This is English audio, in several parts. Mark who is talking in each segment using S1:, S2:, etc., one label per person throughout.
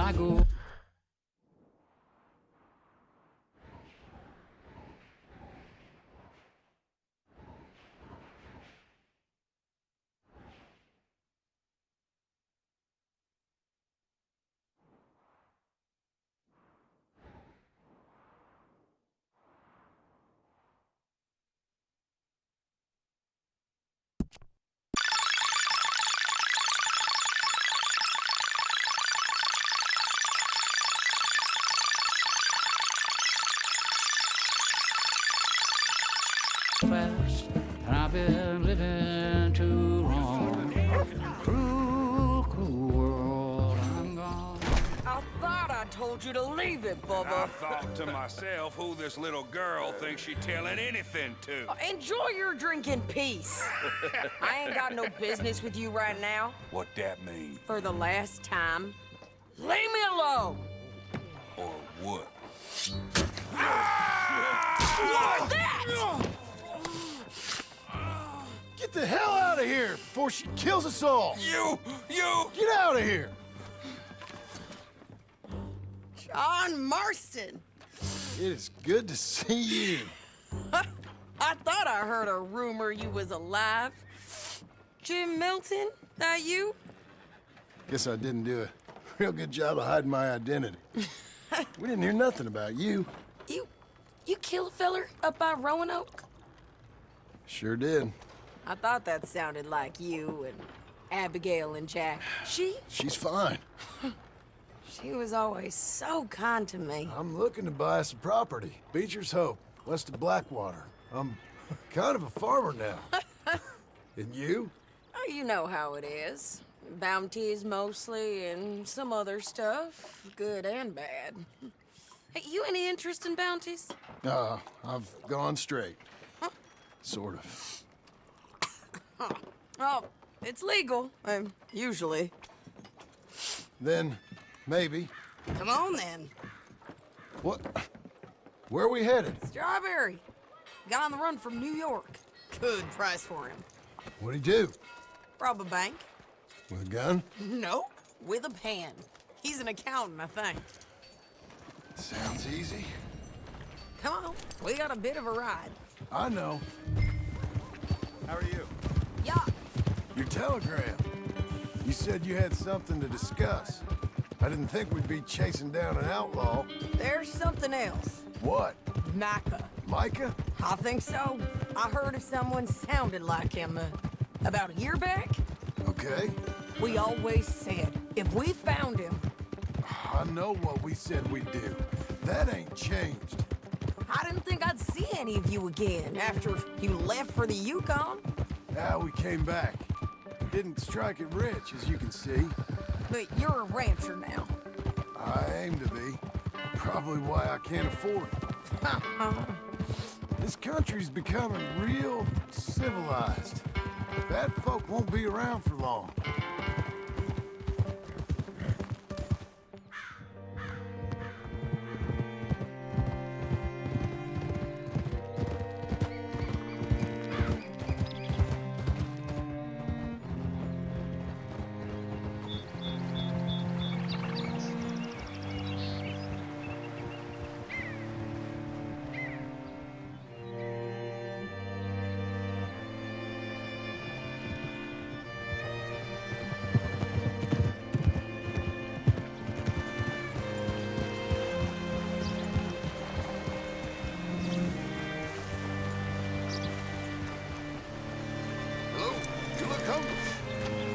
S1: I go. Fast, and I've been living too long. Cruel, cruel world, I'm gone.
S2: I thought I told you to leave it,
S3: I
S2: Bubba.
S3: thought to myself who this little girl thinks she telling anything to.
S2: Enjoy your drink in peace. I ain't got no business with you right now.
S3: What that mean?
S2: For the last time, leave me alone.
S3: Or what?
S2: What's that?
S4: Get the hell out of here before she kills us all!
S3: You!
S4: Get out of here!
S2: John Marston.
S4: It is good to see you.
S2: I thought I heard a rumor you was alive. Jim Milton, that you?
S4: Guess I didn't do a real good job of hiding my identity. We didn't hear nothing about you.
S2: You kill a feller up by Roanoke?
S4: Sure did.
S2: I thought that sounded like you and Abigail and Jack.
S4: She's fine.
S2: She was always so kind to me.
S4: I'm looking to buy some property. Beecher's Hope, west of Blackwater. I'm kind of a farmer now. And you?
S2: Oh, you know how it is. Bounties mostly, and some other stuff, good and bad. Hey, you any interest in bounties?
S4: I've gone straight. Sort of.
S2: Oh, it's legal, usually.
S4: Then, maybe.
S2: Come on, then.
S4: What? Where are we headed?
S2: Strawberry. Got on the run from New York. Good price for him.
S4: What'd he do?
S2: Rob a bank?
S4: With a gun?
S2: No, with a pen. He's an accountant, I think.
S4: Sounds easy.
S2: Come on, we got a bit of a ride.
S4: I know. How are you?
S2: Yeah.
S4: Your telegram. You said you had something to discuss. I didn't think we'd be chasing down an outlaw.
S2: There's something else.
S4: What?
S2: Micah.
S4: Micah?
S2: I think so. I heard of someone sounded like him about a year back.
S4: Okay.
S2: We always said, if we found him...
S4: I know what we said we'd do. That ain't changed.
S2: I didn't think I'd see any of you again after you left for the Yukon.
S4: Now we came back. Didn't strike it rich, as you can see.
S2: But you're a rancher now.
S4: I aim to be. Probably why I can't afford it. This country's becoming real civilized. Bad folk won't be around for long.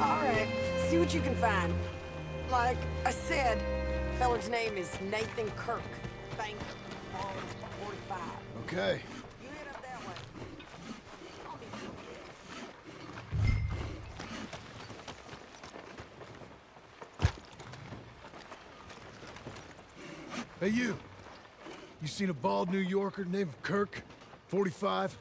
S2: All right, see what you can find. Like I said, feller's name is Nathan Kirk. Bank 45.
S4: Okay.
S2: You head up that way. I'll be
S4: Hey, you. You seen a bald New Yorker named Kirk? 45?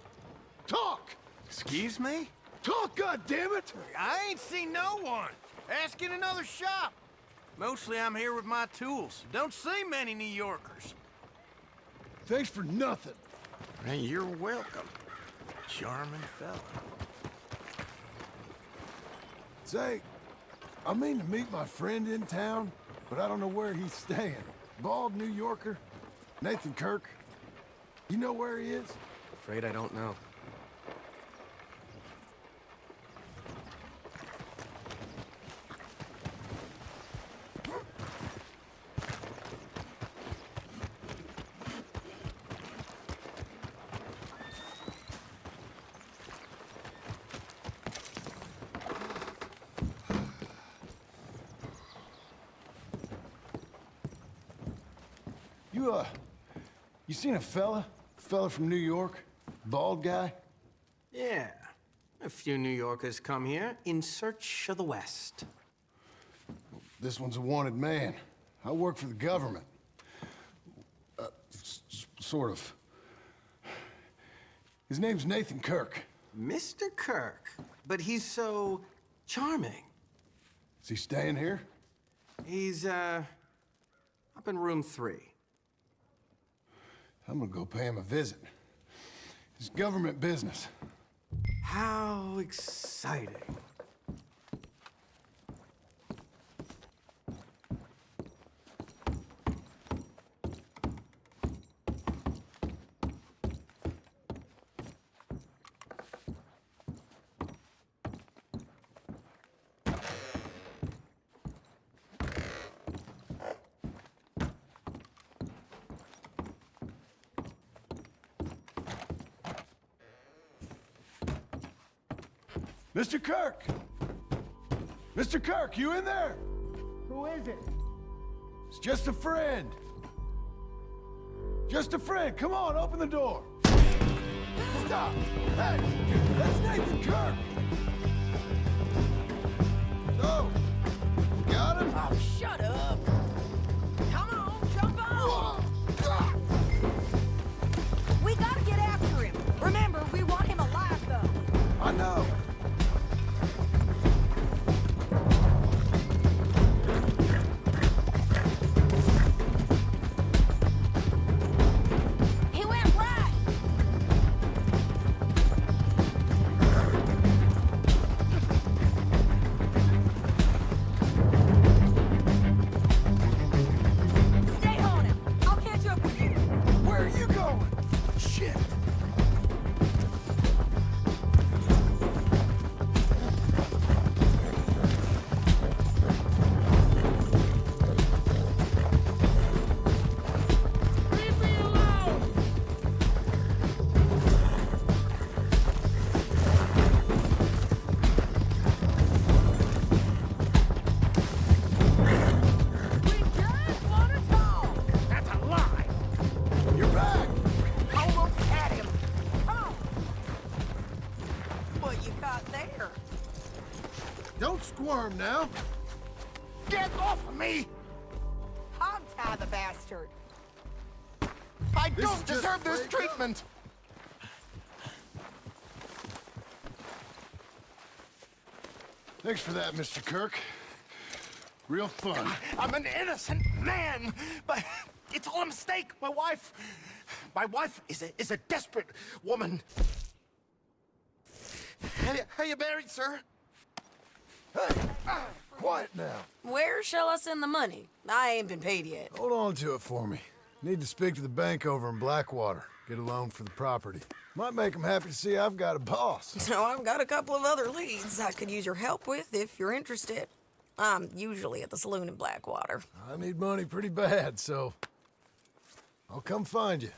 S4: Talk!
S5: Excuse me?
S4: Talk, goddammit!
S5: I ain't seen no one. Ask in another shop. Mostly I'm here with my tools. Don't see many New Yorkers.
S4: Thanks for nothing.
S5: Hey, you're welcome. Charming fella.
S4: Say, I mean to meet my friend in town. but I don't know where he's staying. Bald New Yorker, Nathan Kirk. You know where he is?
S5: Afraid I don't know.
S4: You seen a fella? Fella from New York? Bald guy?
S5: Yeah. A few New Yorkers come here in search of the West.
S4: This one's a wanted man. I work for the government. Sort of. His name's Nathan Kirk.
S5: Mr. Kirk? But he's so charming.
S4: Is he staying here?
S5: He's, up in room 3.
S4: I'm gonna go pay him a visit. It's government business.
S5: How exciting.
S4: Mr. Kirk! Mr. Kirk, you in there?
S6: Who is it?
S4: It's just a friend. Just a friend. Come on, open the door. Stop! Hey! That's Nathan Kirk! So, got him?
S2: Oh, shut up. Come on, jump on. We gotta get after him. Remember, we want him alive, though.
S4: I know.
S2: He went right. Stay on him. I'll catch up with you.
S4: Where are you going? Shit!
S6: Leave me alone! We just want to talk! That's a lie!
S4: You're back!
S2: Almost had him. Come on. What you got there?
S4: Don't squirm now.
S6: Get off of me!
S2: Hog-tie the bastard.
S6: I
S4: This
S6: don't
S4: is just
S6: deserve this
S4: wake up.
S6: treatment!
S4: Thanks for that, Mr. Kirk. Real fun.
S6: I'm an innocent man, but it's all a mistake. My wife is a desperate woman. Are you married, sir?
S4: Hey, quiet now.
S2: Where shall I send the money? I ain't been paid yet.
S4: Hold on to it for me. Need to speak to the bank over in Blackwater. Get a loan for the property. Might make them happy to see I've got a boss.
S2: So I've got a couple of other leads I could use your help with if you're interested. I'm usually at the saloon in Blackwater.
S4: I need money pretty bad, so I'll come find you.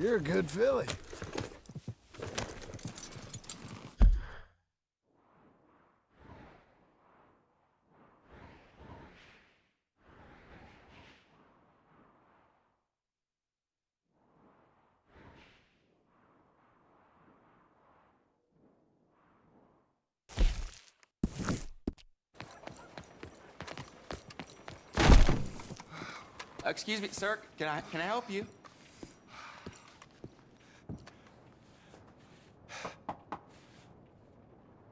S4: You're a good filly.
S7: Excuse me, sir. Can I help you?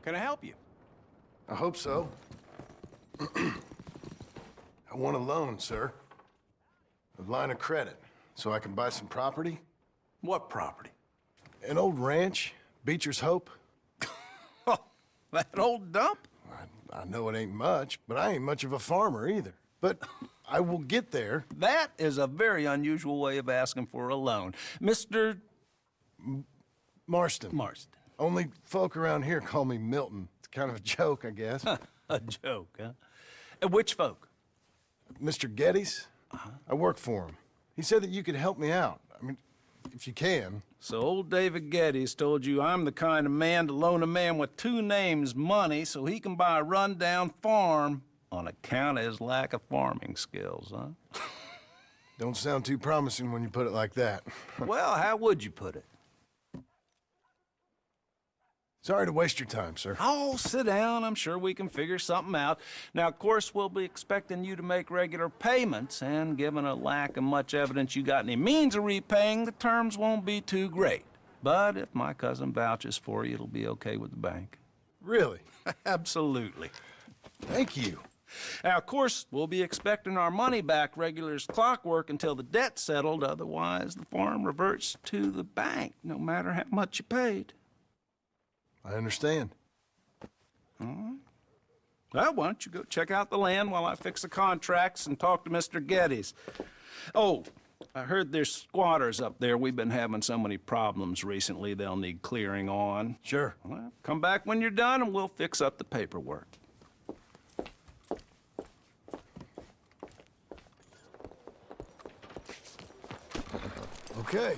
S5: Can I help you?
S4: I hope so. I want a loan, sir. A line of credit, so I can buy some property.
S5: What property?
S4: An old ranch, Beecher's Hope.
S5: Oh, that old dump?
S4: I know it ain't much, but I ain't much of a farmer either. But I will get there.
S8: That is a very unusual way of asking for a loan. Mr.
S4: Marston.
S8: Marston.
S4: Only folk around here call me Milton. It's kind of a joke, I guess.
S8: A joke, huh? And which folk?
S4: Mr. Geddes? I work for him. He said that you could help me out. I mean, if you can.
S8: So old David Geddes told you I'm the kind of man to loan a man with two names money so he can buy a rundown farm on account of his lack of farming skills, huh?
S4: Don't sound too promising when you put it like that.
S8: Well, how would you put it?
S4: Sorry to waste your time, sir.
S8: Oh, sit down. I'm sure we can figure something out. Now, of course, we'll be expecting you to make regular payments, and given a lack of much evidence you got any means of repaying, the terms won't be too great. But if my cousin vouches for you, it'll be okay with the bank.
S4: Really?
S8: Absolutely.
S4: Thank you.
S8: Now, of course, we'll be expecting our money back regular as clockwork until the debt's settled. Otherwise, the farm reverts to the bank, no matter how much you paid.
S4: I understand.
S8: Well, why don't you go check out the land while I fix the contracts and talk to Mr. Geddes. Oh, I heard there's squatters up there. We've been having so many problems recently, they'll need clearing on.
S4: Sure.
S8: Well, come back when you're done and we'll fix up the paperwork.
S4: Okay.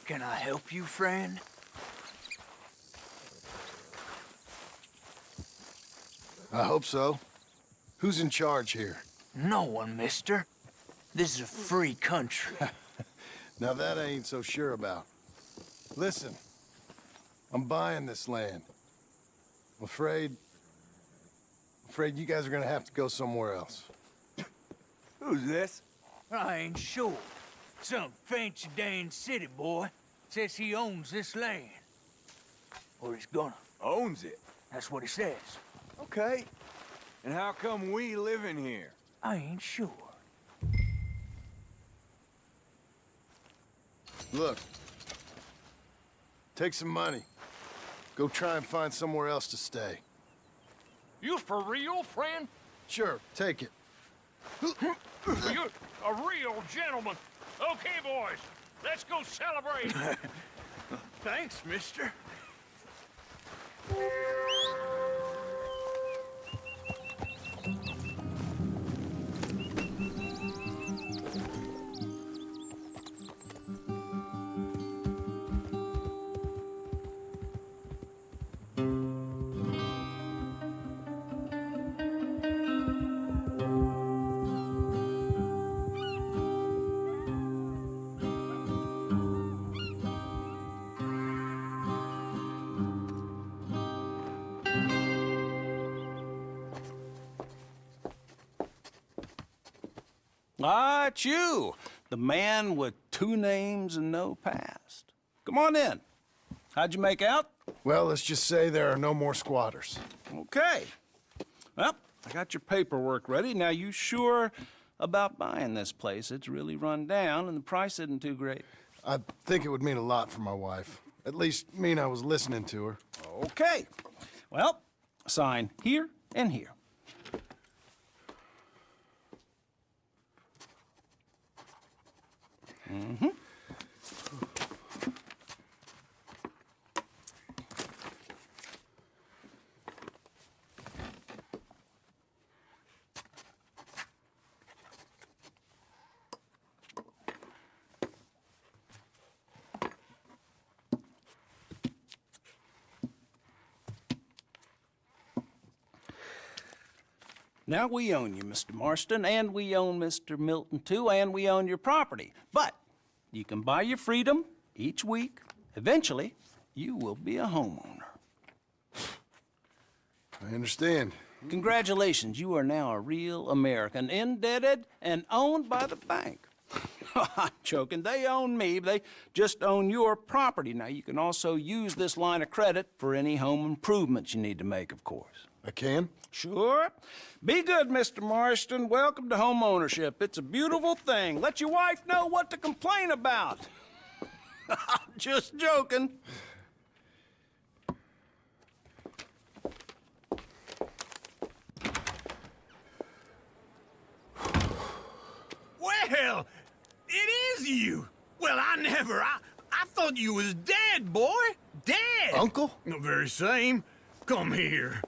S5: Can I help you, friend?
S4: I hope so. Who's in charge here?
S5: No one, mister. This is a free country.
S4: Now that I ain't so sure about. Listen, I'm buying this land. I'm afraid you guys are gonna have to go somewhere else.
S5: Who's this? I ain't sure. Some fancy Dan city boy says he owns this land. Or he's gonna.
S9: Owns it?
S5: That's what he says.
S9: Okay. And how come we live in here?
S5: I ain't sure.
S4: Look, take some money. Go try and find somewhere else to stay.
S10: You for real, friend?
S4: Sure, take it.
S10: You're a real gentleman. Okay, boys, let's go celebrate.
S5: Thanks, mister.
S8: Ah, it's you, the man with two names and no past. Come on in. How'd you make out?
S4: Well, let's just say there are no more squatters.
S8: Okay. Well, I got your paperwork ready. Now, you sure about buying this place? It's really run down, and the price isn't too great.
S4: I think it would mean a lot for my wife. At least mean I was listening to her.
S8: Okay. Well, sign here and here. Mm-hmm. Now, we own you, Mr. Marston, and we own Mr. Milton, too, and we own your property. But you can buy your freedom each week. Eventually, you will be a homeowner.
S4: I understand.
S8: Congratulations, you are now a real American, indebted and owned by the bank. I'm joking. They own me. They just own your property. Now, you can also use this line of credit for any home improvements you need to make, of course.
S4: I can?
S8: Sure. Be good, Mr. Marston. Welcome to home ownership. It's a beautiful thing. Let your wife know what to complain about. Just joking.
S5: Well, it is you. Well, I thought you was dead, boy. Dead.
S4: Uncle?
S5: The very same. Come here.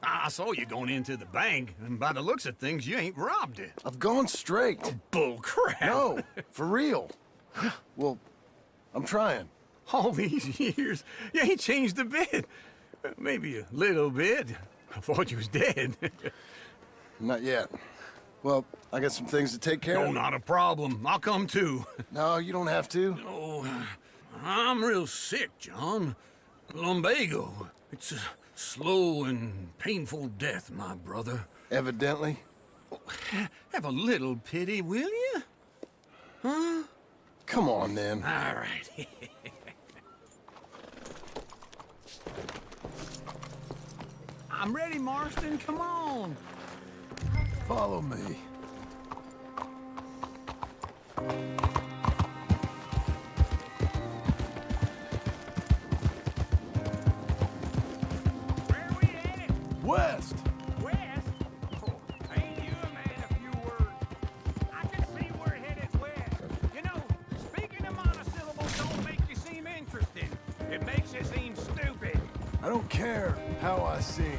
S5: I saw you going into the bank, and by the looks of things, you ain't robbed it.
S4: I've gone straight.
S5: Bull crap.
S4: No, for real. Well, I'm trying.
S5: All these years, you ain't changed a bit. Maybe a little bit. I thought you was dead.
S4: Not yet. Well, I got some things to take care
S5: No,
S4: of.
S5: not a problem. I'll come too.
S4: No, you don't have to.
S5: Oh, I'm real sick, John. Lumbago. It's a slow and painful death, my brother.
S4: Evidently.
S5: Have a little pity, will you? Huh?
S4: Come on, then.
S5: All right. I'm ready, Marston. Come on.
S4: Follow me.
S10: Where are we headed?
S4: West!
S10: West? Oh, ain't you a man of few words? I can see we're headed west. You know, speaking of monosyllables don't make you seem interesting. It makes you seem stupid.
S4: I don't care how I sing.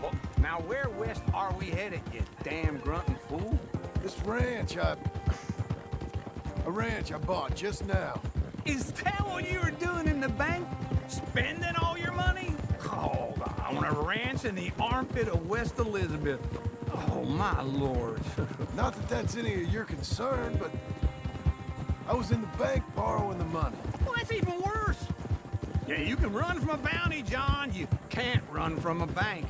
S5: Well, now where west are we headed, you damn grunting fool?
S4: This ranch a ranch I bought just now.
S5: Is that what you were doing in the bank? Spending all your money? Oh, on a ranch in the armpit of West Elizabeth. Oh, my lord.
S4: Not that that's any of your concern, but I was in the bank borrowing the money.
S5: Well, that's even worse. Yeah, you can run from a bounty, John. You can't run from a bank.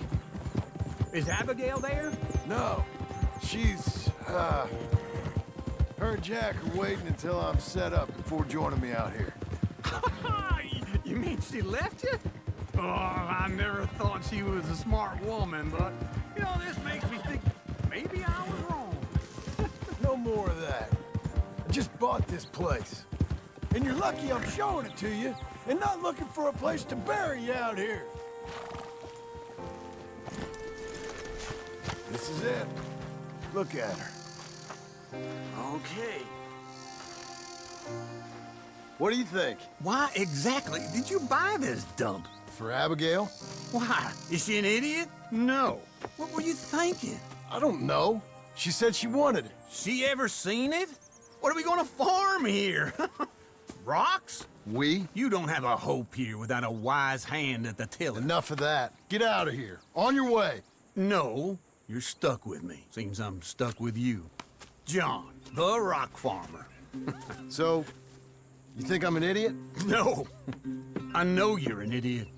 S5: Is Abigail there?
S4: No, she's, her and Jack are waiting until I'm set up before joining me out here.
S5: You mean she left you? Oh, I never thought she was a smart woman, but, you know, this makes me think maybe I was wrong.
S4: No more of that. I just bought this place. And you're lucky I'm showing it to you and not looking for a place to bury you out here. This is it. Look at her.
S5: Okay.
S4: What do you think?
S5: Why exactly did you buy this dump?
S4: For Abigail?
S5: Why? Is she an idiot? No. What were you thinking?
S4: I don't know. She said she wanted it.
S5: She ever seen it? What are we gonna farm here? Rocks?
S4: We?
S5: You don't have a hope here without a wise hand at the tiller.
S4: Enough of that. Get out of here. On your way.
S5: No, you're stuck with me. Seems I'm stuck with you. John, the rock farmer.
S4: So, you think I'm an idiot?
S5: No, I know you're an idiot.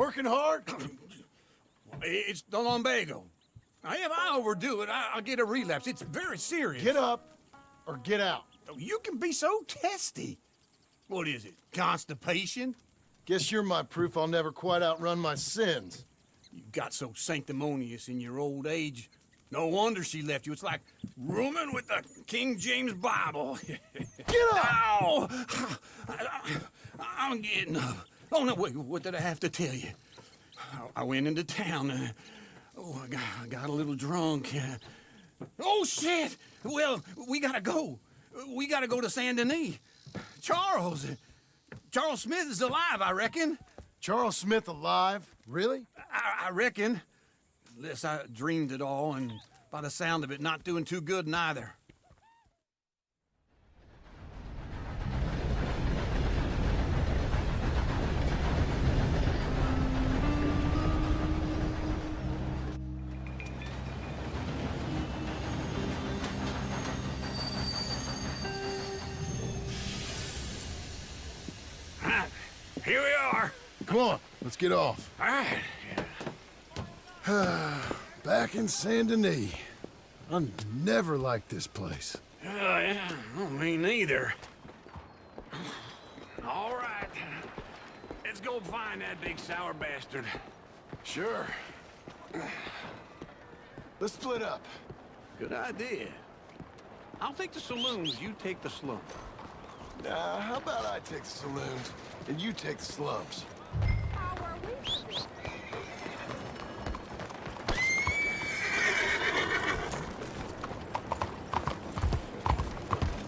S4: Working hard?
S5: It's the lumbago. Now, if I overdo it, I'll get a relapse. It's very serious.
S4: Get up or get out.
S5: You can be so testy. What is it, constipation?
S4: Guess you're my proof I'll never quite outrun my sins.
S5: You got so sanctimonious in your old age. No wonder she left you. It's like rooming with the King James Bible.
S4: Get up!
S5: Ow! I'm getting up. Oh, no, wait, what did I have to tell you? I went into town. I got a little drunk. Oh, shit! Well, we gotta go. We gotta go to Saint Denis. Charles Smith is alive, I reckon.
S4: Charles Smith alive? Really?
S5: I reckon. Unless I dreamed it all, and by the sound of it, not doing too good neither. Here we are.
S4: Come on, let's get off.
S5: All right.
S4: Back in Saint Denis. I never liked this place.
S5: Yeah, well, me neither. All right. Let's go find that big sour bastard.
S4: Sure. Let's split up.
S5: Good idea. I'll take the saloons, you take the slum.
S4: Nah, how about I take the saloons and you take the slums?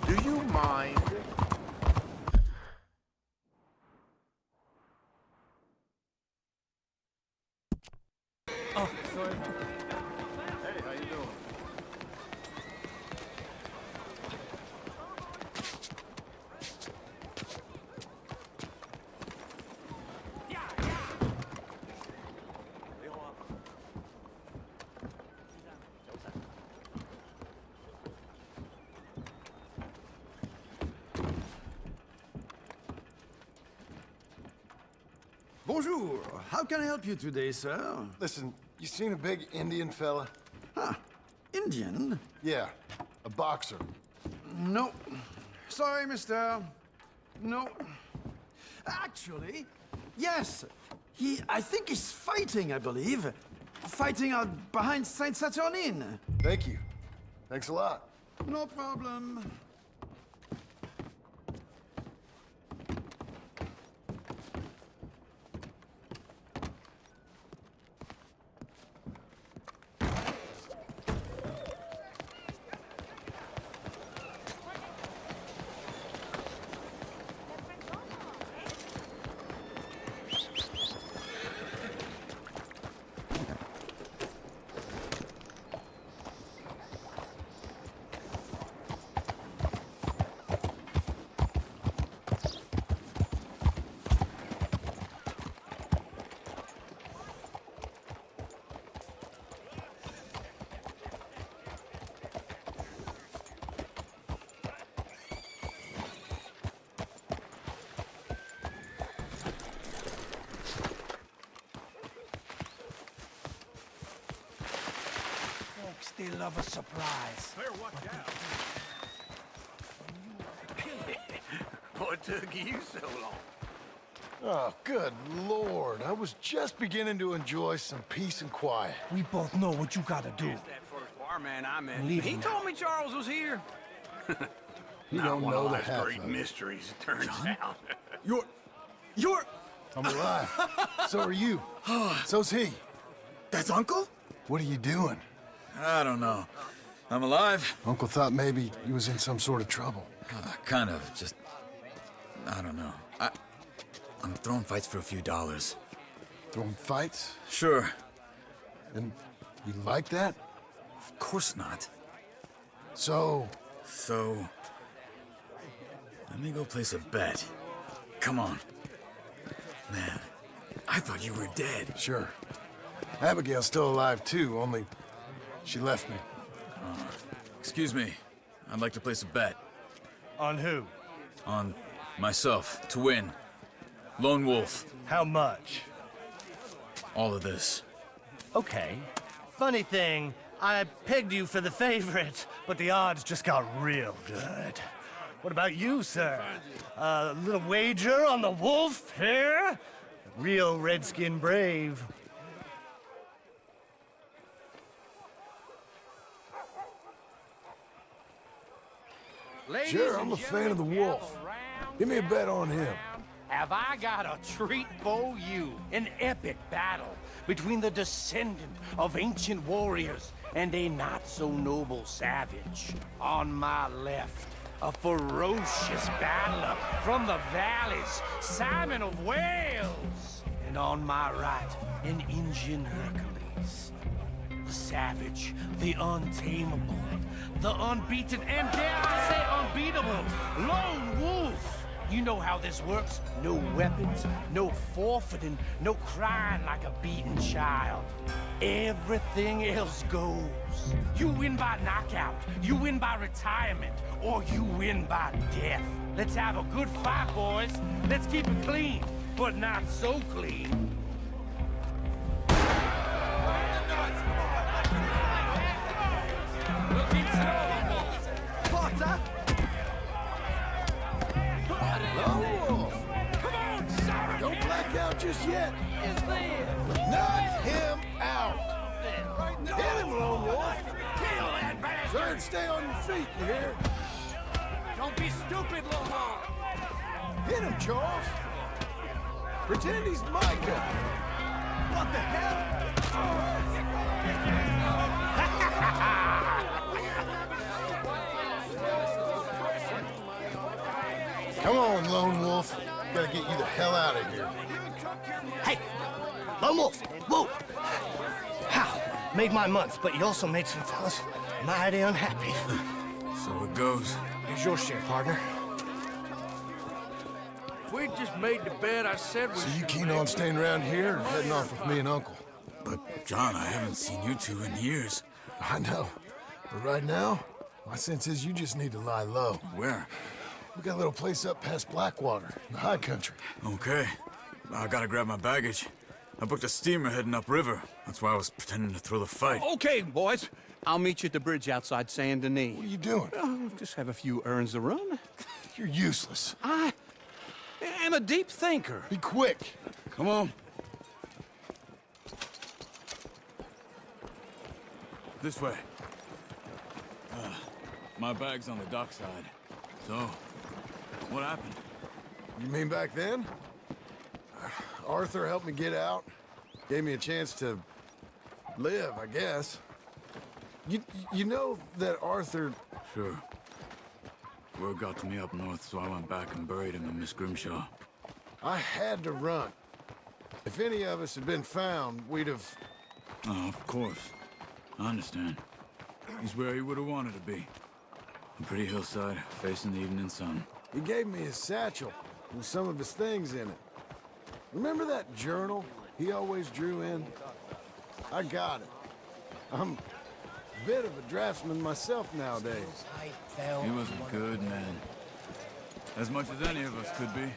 S6: Do you mind?
S11: Oh, sorry.
S6: Hey, how you doing?
S9: Bonjour. How can I help you today, sir?
S4: Listen, you seen a big Indian fella?
S9: Huh. Indian?
S4: Yeah, a boxer.
S9: No. Sorry, mister. No. Actually, yes. I think he's fighting, I believe. Fighting out behind Saint Saturnin.
S4: Thank you. Thanks a lot.
S9: No problem.
S10: They love a surprise.
S5: Clear, watch out. What took you so long?
S4: Oh, good Lord. I was just beginning to enjoy some peace and quiet.
S10: We both know what you gotta do.
S5: That first barman I met.
S10: Leave
S5: He
S10: him
S5: told me Charles was here.
S4: You
S5: Not
S4: don't
S5: one
S4: know
S5: of
S4: the
S5: life's
S4: half
S5: great
S4: of it.
S5: mysteries, it turns out.
S9: You're...
S4: I'm alive. So are you. So's he.
S9: That's Uncle?
S4: What are you doing?
S12: I don't know. I'm alive.
S4: Uncle thought maybe he was in some sort of trouble.
S12: Kind of. Just... I don't know. I'm throwing fights for a few dollars.
S4: Throwing fights?
S12: Sure.
S4: And you like that?
S12: Of course not.
S4: So...
S12: So... let me go place a bet. Come on. Man, I thought you were dead.
S4: Sure. Abigail's still alive too, only she left me.
S12: Excuse me. I'd like to place a bet.
S11: On who?
S12: On myself, to win. Lone Wolf.
S11: How much?
S12: all of this?
S11: Okay. Funny thing, I pegged you for the favorite, but the odds just got real good. What about you, sir? A little wager on the wolf here? Real redskin brave.
S4: Sure, I'm a fan of the wolf. Give me a bet on him.
S10: Have I got a treat for you? An epic battle between the descendant of ancient warriors and a not-so-noble savage. On my left, a ferocious battler from the valleys, Simon of Wales. And on my right, an Indian Hercules. The savage, the untamable, the unbeaten, and dare I say unbeatable, lone wolf. You know how this works. No weapons, no forfeiting, no crying like a beaten child. Everything else goes. You win by knockout, you win by retirement, or you win by death. Let's have a good fight, boys. Let's keep it clean, but not so clean. Looking slow, Potter!
S4: Lone Wolf! Come on, Sarah! Don't black out just yet.
S10: Is there?
S4: Knock him out! Hit him, Lone Wolf!
S10: Kill that bastard!
S4: Try and stay on your feet, you hear?
S10: Don't be stupid, Lobo!
S4: Hit him, Charles! Pretend he's Micah! What the hell? Come on, Lone Wolf. Gotta get you the hell out of here.
S11: Hey! Lone Wolf! Whoa! How? Made my month, but you also made some fellas mighty unhappy.
S12: So it goes.
S11: Here's your share, partner.
S9: If we just made the bed I said we
S4: So you
S9: should
S4: keen
S9: make,
S4: on staying around here or heading off with me and Uncle?
S12: But, John, I haven't seen you two in years.
S4: I know. But right now, my sense is you just need to lie low.
S12: Where?
S4: We got a little place up past Blackwater, in the high country.
S12: Okay. I gotta grab my baggage. I booked a steamer heading upriver. That's why I was pretending to throw the fight.
S5: Okay, boys. I'll meet you at the bridge outside Saint Denis.
S4: What are you doing?
S5: Oh, just have a few errands to run.
S4: You're useless.
S5: I am a deep thinker.
S4: Be quick.
S12: Come on. This way. My bag's on the dockside. So, what happened?
S4: You mean back then? Arthur helped me get out. Gave me a chance to live, I guess. You know that Arthur...
S12: Sure. Word got to me up north, so I went back and buried him in Miss Grimshaw.
S4: I had to run. If any of us had been found, we'd have...
S12: Oh, of course. I understand. He's where he would have wanted to be. A pretty hillside, facing the evening sun.
S4: He gave me his satchel with some of his things in it. Remember that journal he always drew in? I got it. I'm a bit of a draftsman myself nowadays.
S12: He was a good man. As much as any of us could be.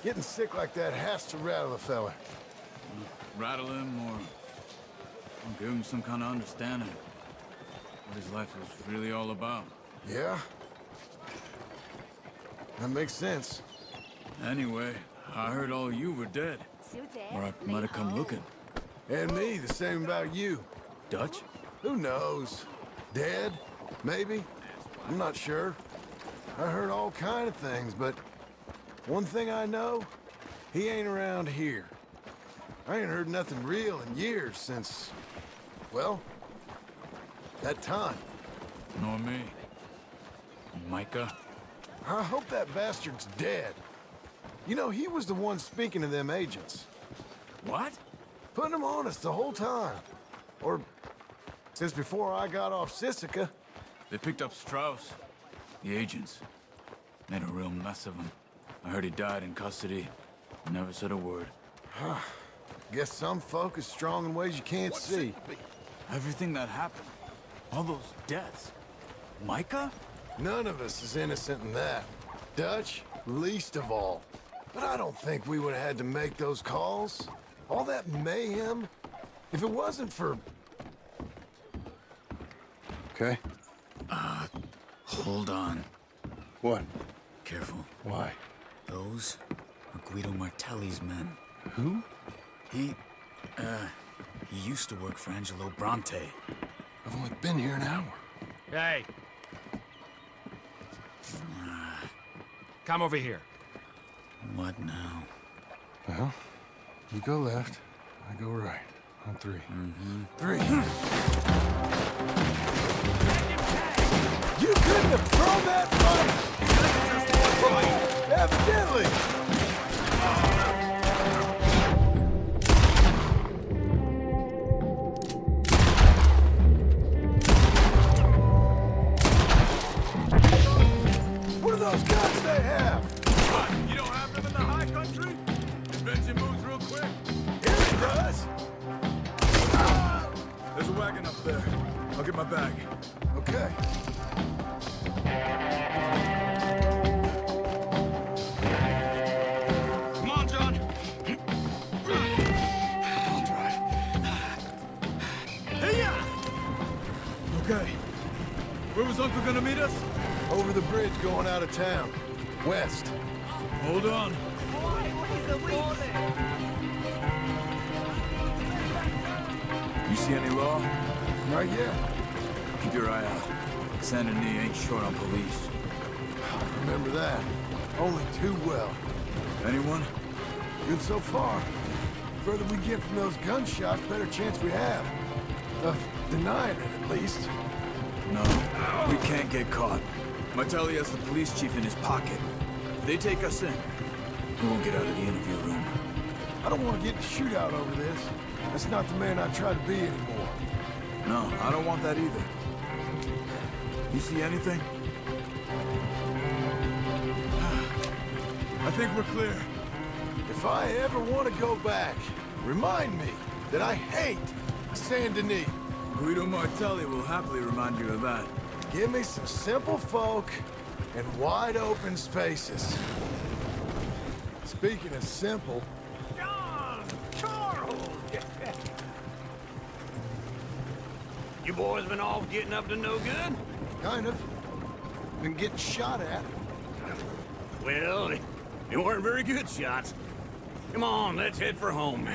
S4: Getting sick like that has to rattle a fella.
S12: Rattle him or give him some kind of understanding. What his life was really all about.
S4: Yeah? That makes sense.
S12: Anyway, I heard all you were dead. Or I might have come looking.
S4: And me, the same about you.
S12: Dutch?
S4: Who knows? Dead? Maybe? I'm not sure. I heard all kind of things, but one thing I know, he ain't around here. I ain't heard nothing real in years since, well, that time.
S12: Nor me. Micah?
S4: I hope that bastard's dead. You know, he was the one speaking to them agents.
S12: What?
S4: Putting them on us the whole time. Or since before I got off Sisika.
S12: They picked up Strauss. The agents. Made a real mess of him. I heard he died in custody. Never said a word.
S4: Guess some folk is strong in ways you can't see.
S12: Everything that happened. All those deaths. Micah?
S4: None of us is innocent in that. Dutch, least of all. But I don't think we would have had to make those calls. All that mayhem, if it wasn't for... Okay?
S12: Hold on.
S4: What?
S12: Careful.
S4: Why?
S12: Those are Guido Martelli's men.
S4: Who?
S12: He used to work for Angelo Bronte.
S4: I've only been here an hour.
S10: Hey. Come over here.
S12: What now?
S4: Well, you go left, I go right. On three. Three. You couldn't have thrown that fight! Evidently! What are those guns they have?
S9: What, you don't have them in the high country? Benji moves real quick.
S4: Here it does!
S9: There's a wagon up there. I'll get my bag.
S4: Okay.
S5: Come on, John. I'll drive.
S9: Hey-ya! Okay. Where was Uncle gonna meet us?
S4: Over the bridge going out of town. West.
S9: Hold on. You see any law?
S4: Not yet.
S9: Keep your eye out. Saint Denis ain't short on police.
S4: I remember that. Only too well.
S9: Anyone?
S4: Good so far. Further we get from those gunshots, better chance we have. Of denying it, at least.
S9: No, we can't get caught. Martelli has the police chief in his pocket. If they take us in, we won't get out of the interview room.
S4: I don't want to get in a shootout over this. That's not the man I try to be anymore.
S9: No, I don't want that either. You see anything? I think we're clear.
S4: If I ever want to go back, remind me that I hate Saint Denis.
S9: Guido Martelli will happily remind you of that.
S4: Give me some simple folk and wide open spaces. Speaking of simple...
S10: John! Charles! You boys been off getting up to no good?
S4: Kind of. Been getting shot at.
S10: Well, they weren't very good shots. Come on, let's head for home.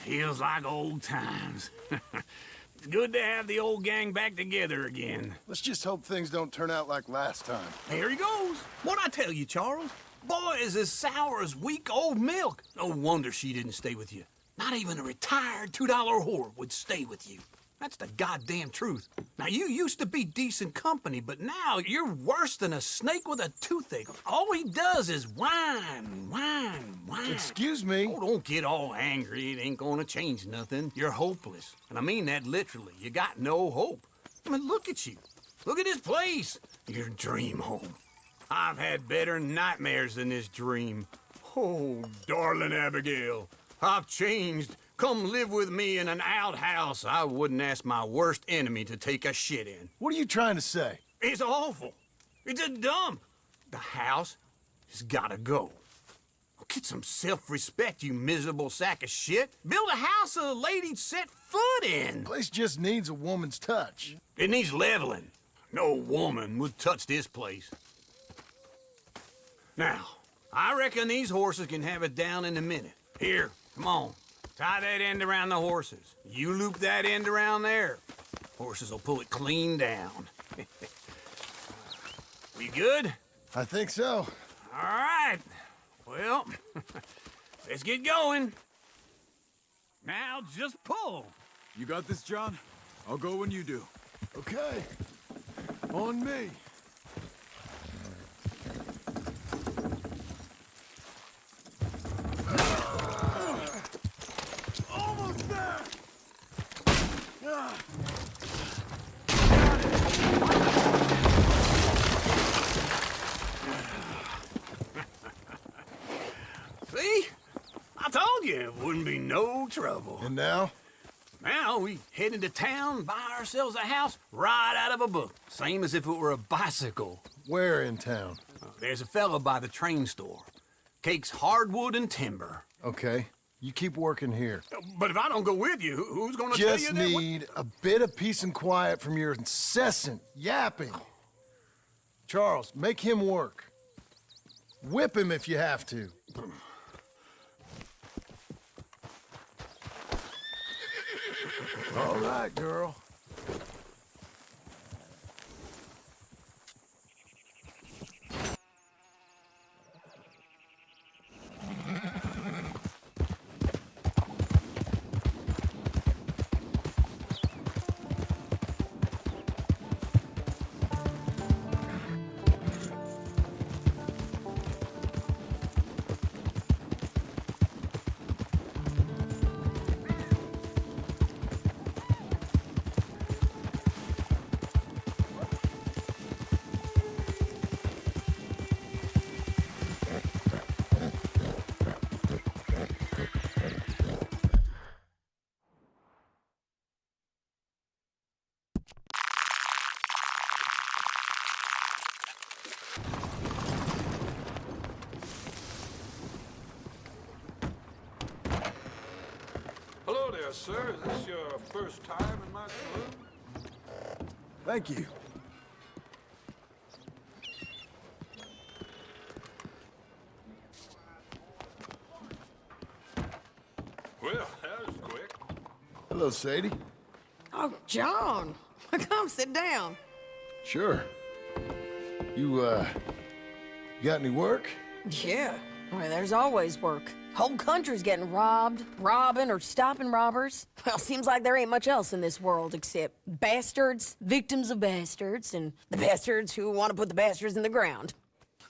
S10: Feels like old times. It's good to have the old gang back together again.
S4: Let's just hope things don't turn out like last time.
S5: Here he goes. What'd I tell you, Charles? Boy is as sour as weak old milk. No wonder she didn't stay with you. Not even a retired $2 whore would stay with you. That's the goddamn truth. Now, you used to be decent company, but now you're worse than a snake with a toothache. All he does is whine, whine, whine.
S4: Excuse me?
S5: Oh, don't get all angry. It ain't gonna change nothing. You're hopeless. And I mean that literally. You got no hope. I mean, look at you. Look at this place. Your dream home. I've had better nightmares than this dream. Oh, darling Abigail, I've changed. Come live with me in an outhouse I wouldn't ask my worst enemy to take a shit in.
S4: What are you trying to say?
S5: It's awful. It's a dump. The house has gotta go. Get some self-respect, you miserable sack of shit. Build a house a lady'd set foot in.
S4: Place just needs a woman's touch.
S5: It needs leveling. No woman would touch this place. Now, I reckon these horses can have it down in a minute. Here, come on. Tie that end around the horses. You loop that end around there. Horses will pull it clean down.
S10: We good?
S4: I think so.
S10: All right. Well, let's get going. Now just pull.
S9: You got this, John? I'll go when you do.
S4: Okay. On me. Almost there!
S10: See? I told you it wouldn't be no trouble.
S4: And now?
S10: Now we head into town, buy ourselves a house right out of a book. Same as if it were a bicycle.
S4: Where in town?
S10: There's a fella by the train store. Cakes hardwood and timber.
S4: Okay. You keep working here.
S10: But if I don't go with you, who's gonna tell you
S4: Just
S10: that?
S4: need a bit of peace and quiet from your incessant yapping. Charles, make him work. Whip him if you have to. All right, girl.
S3: Hello there, sir. Is this your first time in my saloon?
S4: Thank you.
S3: Well, that was quick.
S4: Hello, Sadie.
S2: Oh, John. Come sit down.
S4: Sure. You got any work?
S2: Yeah. Well, there's always work. Whole country's getting robbed, robbing, or stopping robbers. Well, seems like there ain't much else in this world except bastards, victims of bastards, and the bastards who want to put the bastards in the ground.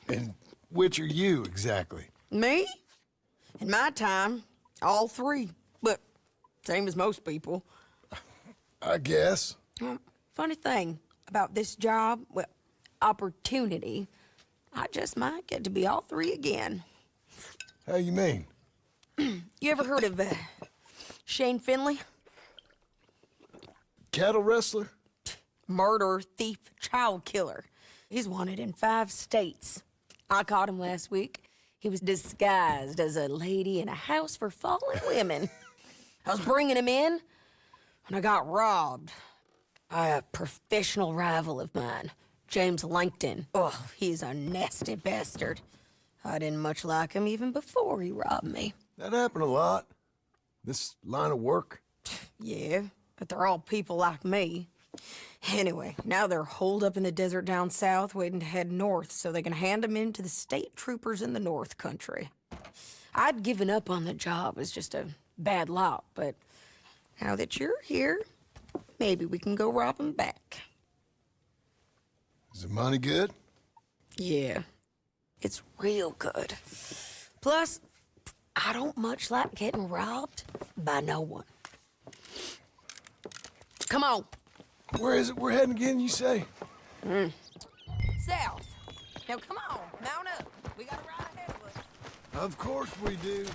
S4: And which are you, exactly?
S2: Me? In my time, all three. But same as most people.
S4: I guess.
S2: Funny thing about this job, well, opportunity, I just might get to be all three again.
S4: How you mean?
S2: You ever heard of Shane Finley?
S4: Cattle wrestler?
S2: Murderer, thief, child killer. He's wanted in 5 states. I caught him last week. He was disguised as a lady in a house for fallen women. I was bringing him in, and I got robbed by a professional rival of mine, James Langton. Oh, he's a nasty bastard. I didn't much like him even before he robbed me.
S4: That happened a lot. This line of work.
S2: Yeah, but they're all people like me. Anyway, now they're holed up in the desert down south, waiting to head north so they can hand them in to the state troopers in the north country. I'd given up on the job as just a bad lot, but now that you're here, maybe we can go rob them back.
S4: Is the money good?
S2: Yeah, it's real good. Plus, I don't much like getting robbed by no one. Come on.
S4: Where is it we're heading again, you say?
S2: South. Now come on, mount up. We got a ride ahead of us.
S4: Of course we do.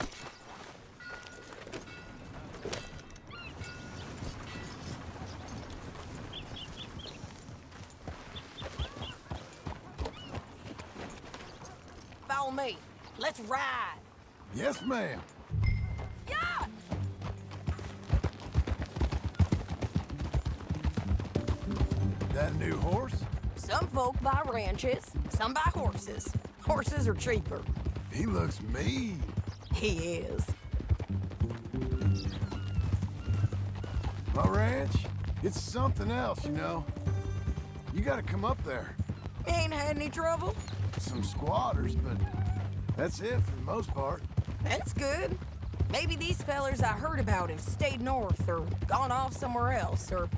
S2: Follow me. Let's ride.
S4: Yes, ma'am.
S2: Yeah!
S4: That new horse?
S2: Some folk buy ranches, some buy horses. Horses are cheaper.
S4: He looks mean.
S2: He is.
S4: My ranch, it's something else, you know. You gotta come up there.
S2: Ain't had any trouble?
S4: Some squatters, but that's it for the most part.
S2: That's good. Maybe these fellers I heard about have stayed north or gone off somewhere else or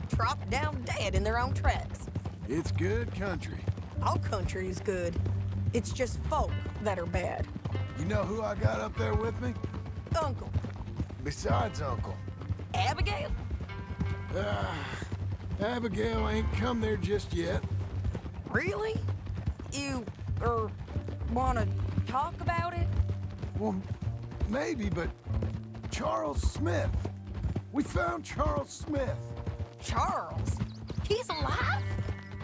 S2: dropped down dead in their own tracks.
S4: It's good country.
S2: All country is good. It's just folk that are bad.
S4: You know who I got up there with me?
S2: Uncle.
S4: Besides Uncle.
S2: Abigail?
S4: Abigail ain't come there just yet.
S2: Really? You, wanna talk about it?
S4: Well, maybe, but Charles Smith. We found Charles Smith.
S2: Charles? He's alive?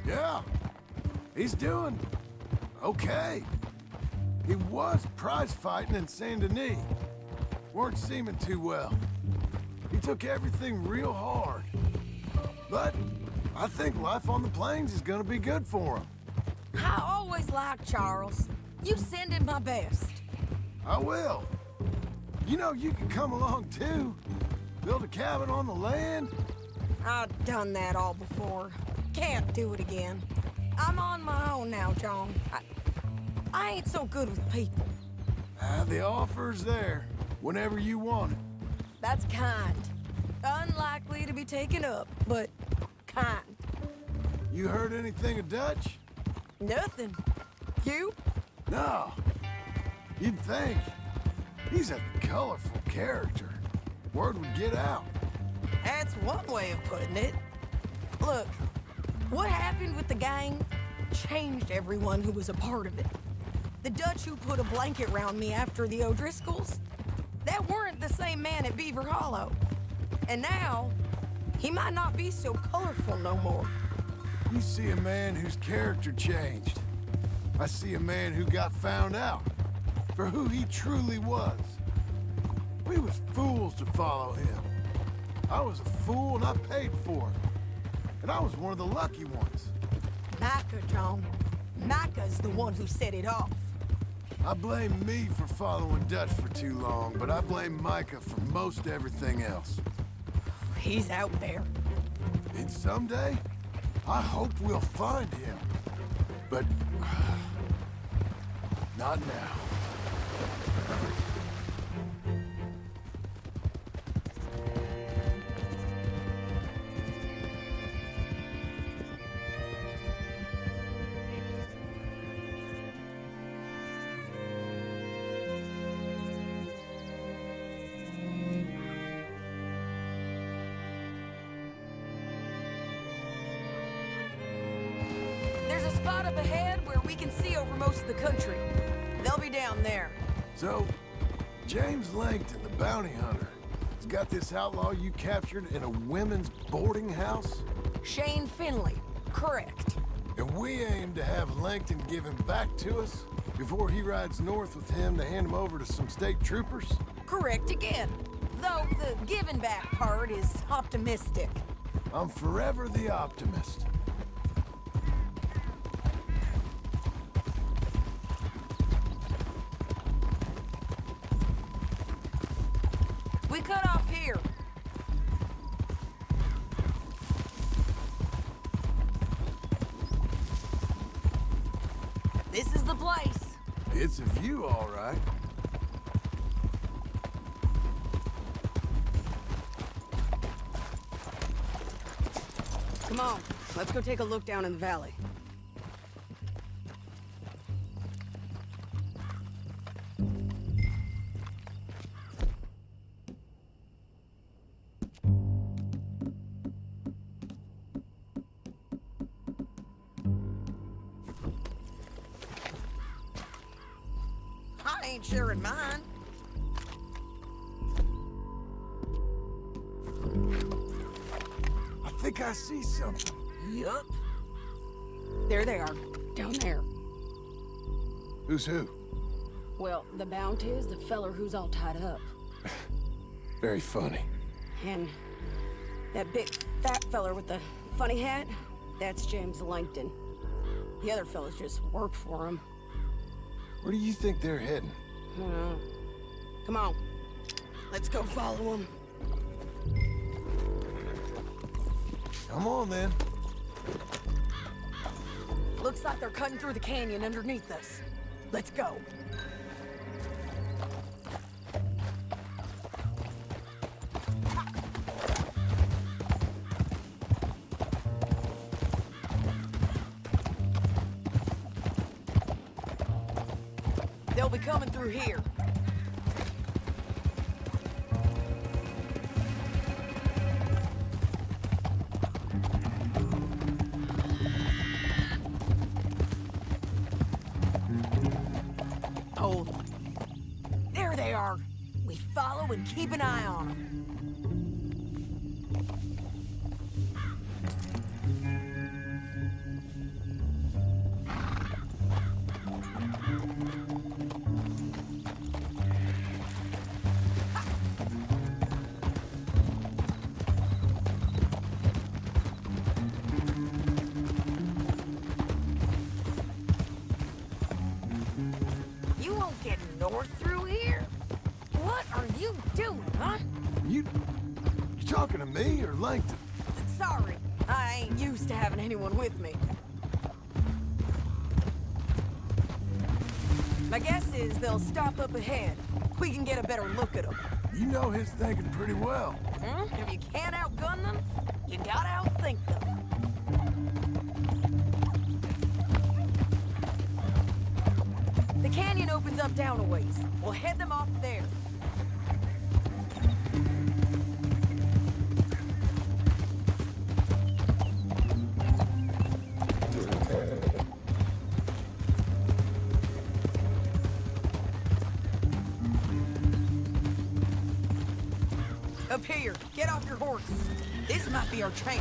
S4: Yeah. He's doing okay. He was prize fighting in Saint Denis. Weren't seeming too well. He took everything real hard. But I think life on the plains is gonna be good for him.
S2: I always liked Charles. You send him my best.
S4: I will. You know, you can come along too. Build a cabin on the land.
S2: I've done that all before. Can't do it again. I'm on my own now, John. I ain't so good with people.
S4: The offer's there, whenever you want it.
S2: That's kind. Unlikely to be taken up, but kind.
S4: You heard anything of Dutch?
S2: Nothing. You?
S4: No. You'd think. He's a colorful character. Word would get out.
S2: That's one way of putting it. Look, what happened with the gang changed everyone who was a part of it. The Dutch who put a blanket round me after the O'Driscolls, that weren't the same man at Beaver Hollow. And now, he might not be so colorful no more.
S4: You see a man whose character changed. I see a man who got found out for who he truly was. We was fools to follow him. I was a fool and I paid for it. And I was one of the lucky ones.
S2: Micah, John. Micah's the one who set it off.
S4: I blame me for following Dutch for too long, but I blame Micah for most everything else.
S2: He's out there.
S4: And someday, I hope we'll find him. But not now.
S2: There's a spot up ahead where we can see over most of the country. They'll be down there.
S4: So, James Langton, the bounty hunter, has got this outlaw you captured in a women's boarding house?
S2: Shane Finley, correct.
S4: And we aim to have Langton give him back to us before he rides north with him to hand him over to some state troopers?
S2: Correct again. Though the giving back part is optimistic.
S4: I'm forever the optimist.
S2: We cut off here. This is the place.
S4: It's a view, all right.
S2: Come on, let's go take a look down in the valley. I ain't sharing mine.
S4: I think I see something.
S2: Yup. There they are, down there.
S4: Who's who?
S2: Well, the bounty is the feller who's all tied up.
S4: Very funny.
S2: And that big fat feller with the funny hat, that's James Langton. The other fellas just work for him.
S4: Where do you think they're heading?
S2: Come on, let's go follow them.
S4: Come on, then.
S2: Looks like they're cutting through the canyon underneath us. Let's go. They'll be coming through here. Hold on. There they are. We follow and keep an eye on them. You won't get north through here? What are you doing, huh?
S4: You talking to me or Langton?
S2: Sorry, I ain't used to having anyone with me. My guess is they'll stop up ahead. We can get a better look at them.
S4: You know his thinking pretty well.
S2: If you can't outgun them, you gotta outthink them. The canyon opens up down a ways. We'll head them off there. Up here, get off your horse. This might be our chance.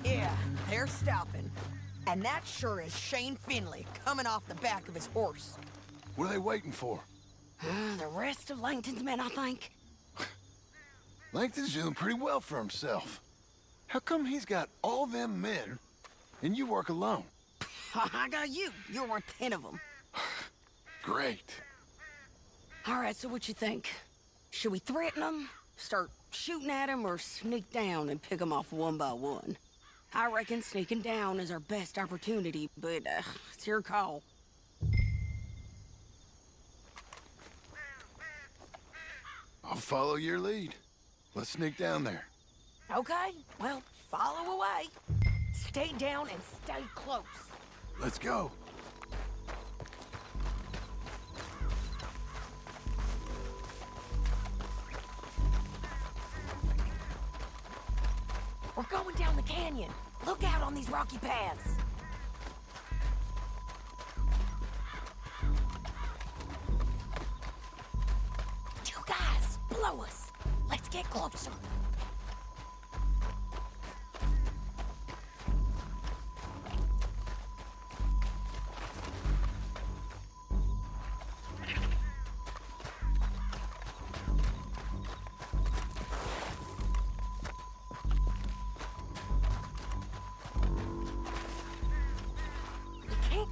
S2: Yeah, they're stopping. And that sure is Shane Finley coming off the back of his horse.
S4: What are they waiting for?
S2: The rest of Langton's men, I think.
S4: Langton's doing pretty well for himself. How come he's got all them men and you work alone?
S2: I got you. You're worth 10 of them.
S4: Great.
S2: All right, so what you think? Should we threaten them, start shooting at them, or sneak down and pick them off one by one? I reckon sneaking down is our best opportunity, but it's your call.
S4: I'll follow your lead. Let's sneak down there.
S2: Okay, well, follow away. Stay down and stay close.
S4: Let's go.
S2: We're going down the canyon. Look out on these rocky paths. Two guys, blow us. Let's get closer.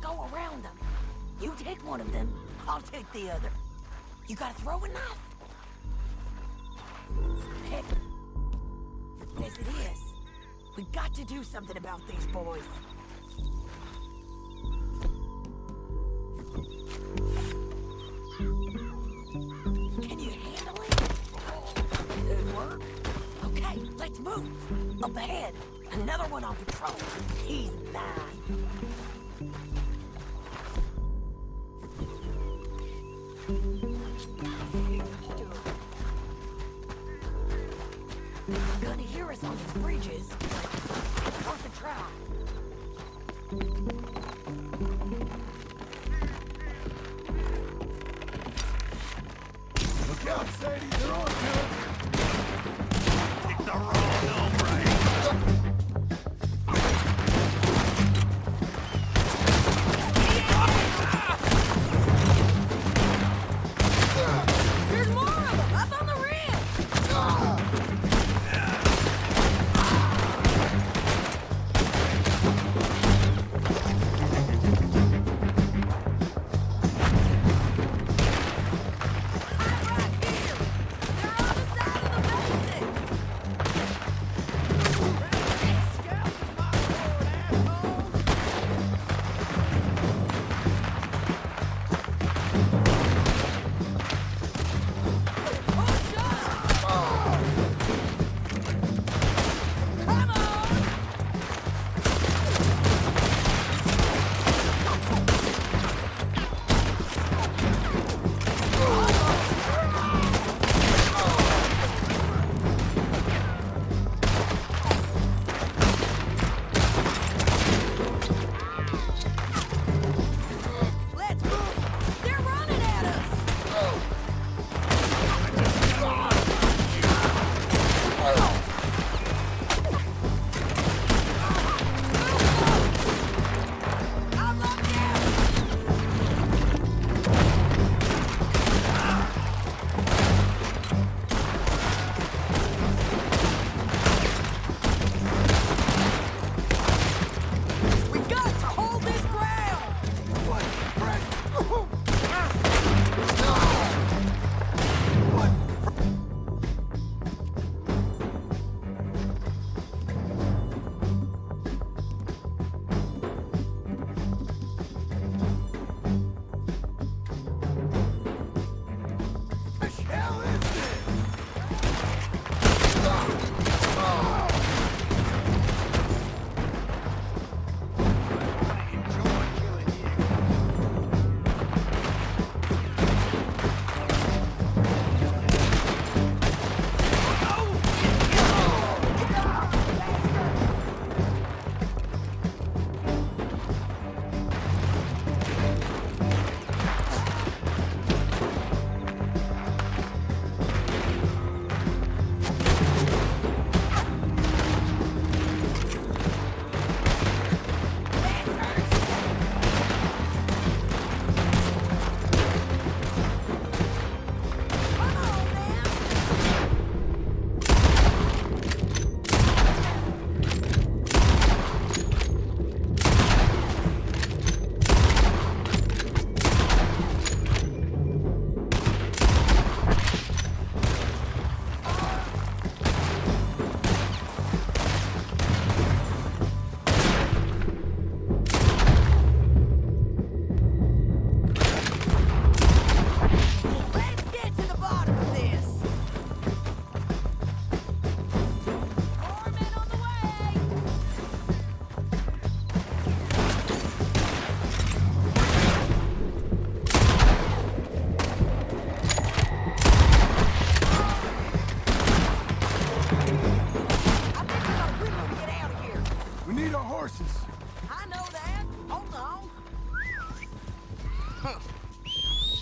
S2: Go around them. You take one of them, I'll take the other. You gotta throw a knife. Pick. Yes, it is. We got to do something about these boys. Can you handle it? Good work. Okay, let's move. Up ahead, another one on patrol. He's mine. Gonna hear us on these bridges. It's worth a try.
S4: Look out, Sadie. They're on to it.
S6: Take the wrong hombre.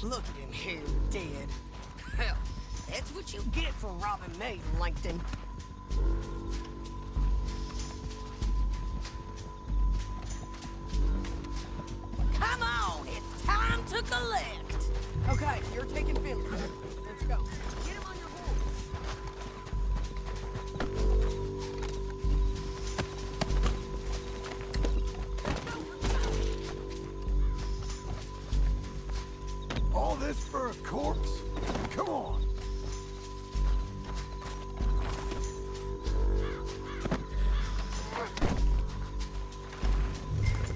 S2: Look at him here, dead. Hell, that's what you get for robbing me, Langton. Come on, it's time to collect. Okay, you're taking Finley. Let's go. Get him on your horse.
S4: All this for a corpse? Come on.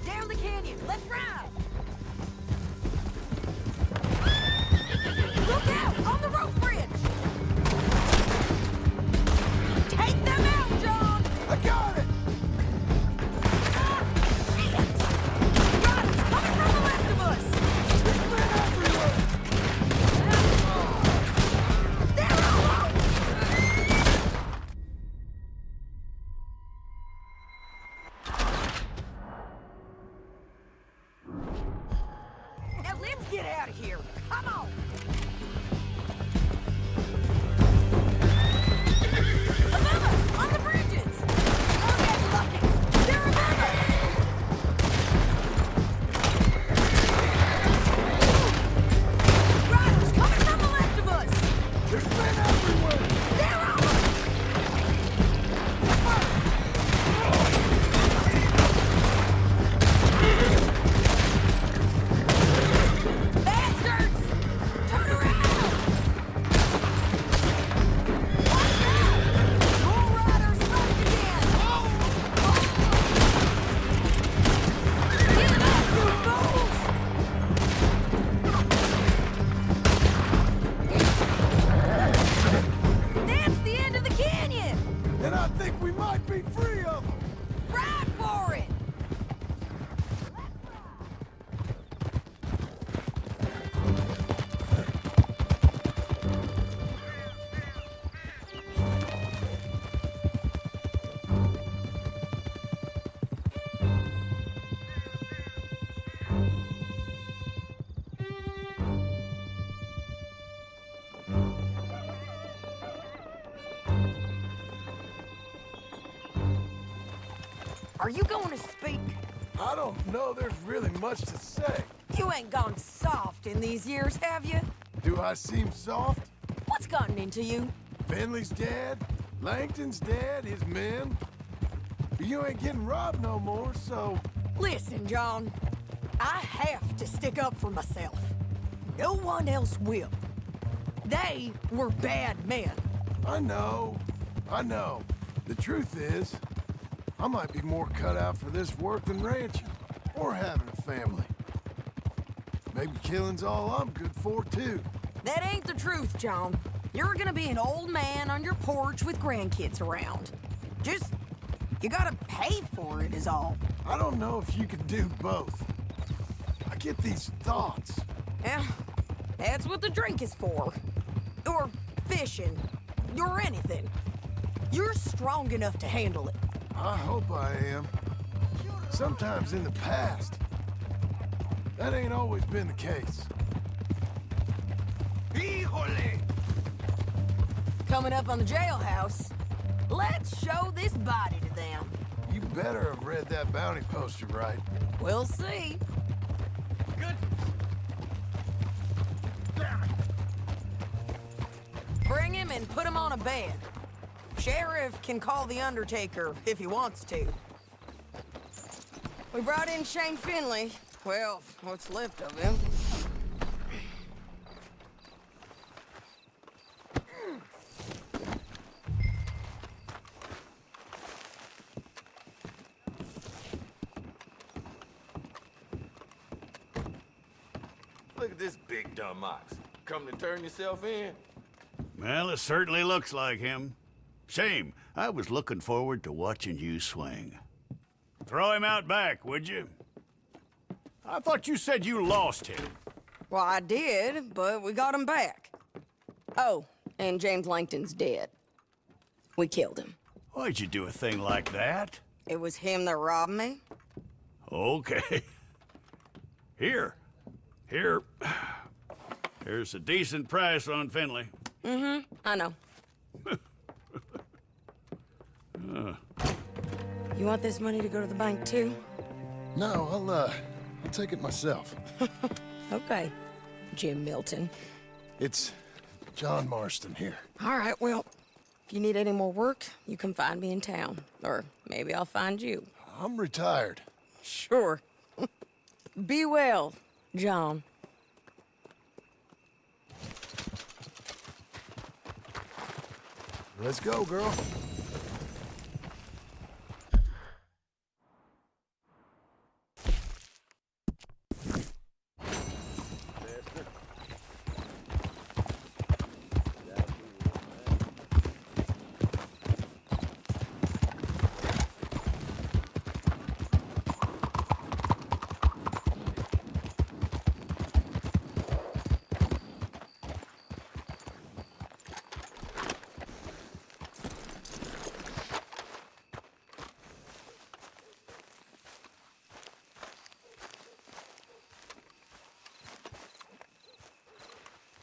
S2: Down the canyon. Let's ride. Look out! On the rope bridge! Take them out, John!
S4: I got it!
S2: Shit! Riders coming from the left of us!
S4: There's men everywhere!
S2: They're all over! Now let's get out of here. Come on! Above us! On the bridges! Don't get lucky! They're above us! Riders coming from the left of us!
S4: There's men everywhere!
S2: They're on us! Bastards! Turn around! Watch out! More riders strike again! Give it up, you fools! That's the end of the canyon!
S4: And I think we might be free of them!
S2: Ride for it! Are you going to speak?
S4: I don't know there's really much to say.
S2: You ain't gone soft in these years, have you?
S4: Do I seem soft?
S2: What's gotten into you?
S4: Finley's dead, Langton's dead, his men. But you ain't getting robbed no more, so...
S2: Listen, John. I have to stick up for myself. No one else will. They were bad men.
S4: I know. The truth is, I might be more cut out for this work than ranching, or having a family. Maybe killing's all I'm good for, too.
S2: That ain't the truth, John. You're gonna be an old man on your porch with grandkids around. Just, you gotta pay for it is all.
S4: I don't know if you could do both. I get these thoughts.
S2: Yeah, that's what the drink is for. Or fishing, or anything. You're strong enough to handle it.
S4: I hope I am. Sometimes in the past, that ain't always been the case.
S10: Híjole!
S2: Coming up on the jailhouse, let's show this body to them.
S4: You better have read that bounty poster right.
S2: We'll see.
S10: Good.
S2: Bring him and put him on a bed. Sheriff can call the Undertaker if he wants to. We brought in Shane Finley. Well, what's left of him.
S13: Look at this big dumb ox. Come to turn yourself in?
S14: Well, it certainly looks like him. Shame. I was looking forward to watching you swing. Throw him out back, would you? I thought you said you lost him.
S2: Well, I did, but we got him back. Oh, and James Langton's dead. We killed him.
S14: Why'd you do a thing like that?
S2: It was him that robbed me.
S14: Okay. Here. Here's a decent price on Finley.
S2: Mm-hmm, I know. You want this money to go to the bank, too?
S4: No, I'll take it myself.
S2: Okay, Jim Milton.
S4: It's John Marston here.
S2: All right, well, if you need any more work, you can find me in town. Or maybe I'll find you.
S4: I'm retired.
S2: Sure. Be well, John.
S4: Let's go, girl.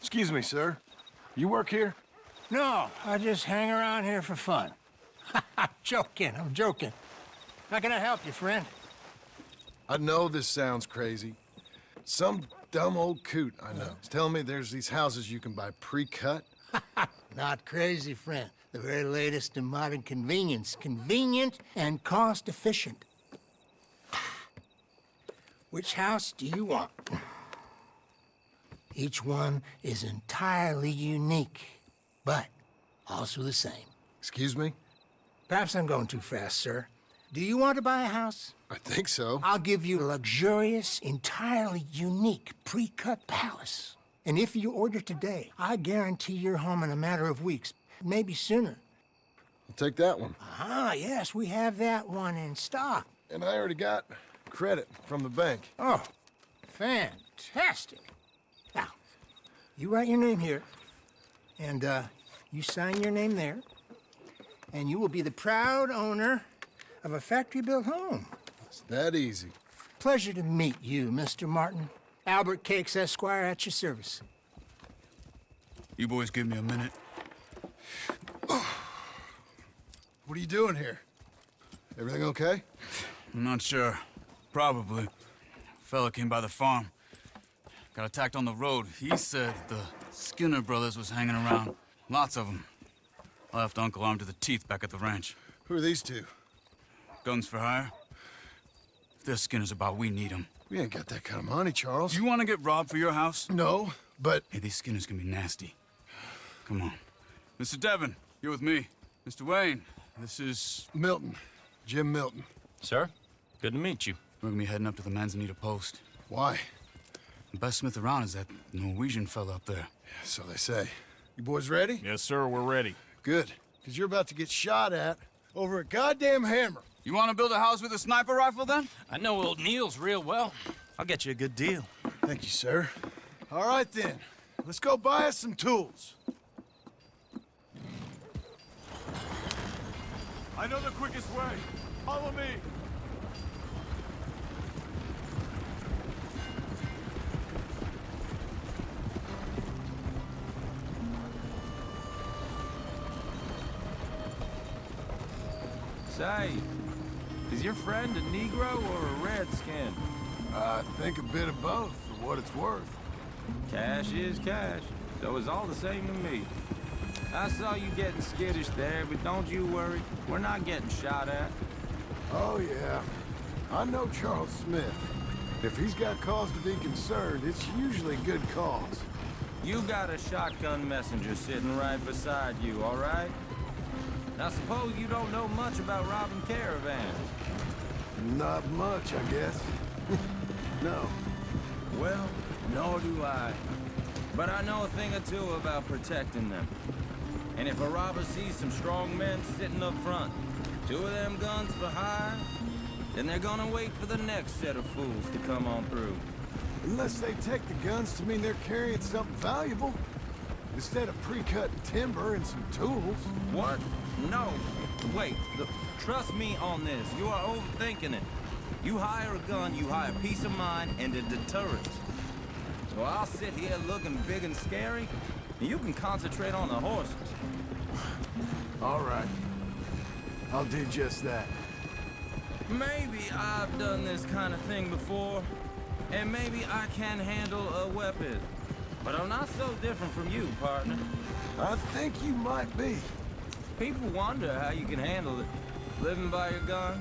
S4: Excuse me, sir. You work here?
S10: No, I just hang around here for fun. I'm joking. How can I help you, friend?
S4: I know this sounds crazy. Some dumb old coot I know is telling me there's these houses you can buy pre-cut.
S10: Not crazy, friend. The very latest in modern convenience. Convenient and cost-efficient. Which house do you want? Each one is entirely unique, but also the same.
S4: Excuse me?
S10: Perhaps I'm going too fast, sir. Do you want to buy a house?
S4: I think so.
S10: I'll give you a luxurious, entirely unique pre-cut palace. And if you order today, I guarantee you're home in a matter of weeks, maybe sooner.
S4: I'll take that one.
S10: Ah, yes, we have that one in stock.
S4: And I already got credit from the bank.
S10: Oh, fantastic. Now, you write your name here, and you sign your name there, and you will be the proud owner of a factory-built home.
S4: It's that easy.
S10: Pleasure to meet you, Mr. Martin. Albert Cakes, Esquire, at your service.
S9: You boys give me a minute.
S4: What are you doing here? Everything okay?
S9: I'm not sure. Probably. Fella came by the farm. Got attacked on the road. He said the Skinner brothers was hanging around. Lots of them. I left Uncle armed to the teeth back at the ranch.
S4: Who are these two?
S9: Guns for hire? If they're Skinner's about, we need them.
S4: We ain't got that kind of money, Charles.
S9: You want to get robbed for your house?
S4: No, but...
S9: Hey, these Skinners can be nasty. Come on. Mr. Devon, you're with me. Mr. Wayne, this is...
S4: Milton. Jim Milton.
S15: Sir, good to meet you.
S9: We're gonna be heading up to the Manzanita Post.
S4: Why?
S9: The best smith around is that Norwegian fella up there.
S4: So they say. You boys ready?
S15: Yes, sir, we're ready.
S4: Good, because you're about to get shot at over a goddamn hammer.
S9: You want to build a house with a sniper rifle, then?
S15: I know old Neil's real well. I'll get you a good deal.
S4: Thank you, sir. All right, then. Let's go buy us some tools.
S3: I know the quickest way. Follow me.
S16: Say, is your friend a Negro or a Redskin?
S4: I think a bit of both, for what it's worth.
S16: Cash is cash, so it's all the same to me. I saw you getting skittish there, but don't you worry. We're not getting shot at.
S4: Oh, yeah. I know Charles Smith. If he's got cause to be concerned, it's usually good cause.
S16: You got a shotgun messenger sitting right beside you, all right? Now suppose you don't know much about robbing caravans.
S4: Not much, I guess. No.
S16: Well, nor do I. But I know a thing or two about protecting them. And if a robber sees some strong men sitting up front, 2 of them guns for hire, then they're gonna wait for the next set of fools to come on through.
S4: Unless they take the guns to mean they're carrying something valuable. Instead of pre-cut timber and some tools.
S16: What? No. Wait. Trust me on this. You are overthinking it. You hire a gun, you hire peace of mind and a deterrent. So I'll sit here looking big and scary, and you can concentrate on the horses.
S4: All right. I'll do just that.
S16: Maybe I've done this kind of thing before, and maybe I can handle a weapon. But I'm not so different from you, partner.
S4: I think you might be.
S16: People wonder how you can handle it, living by your gun.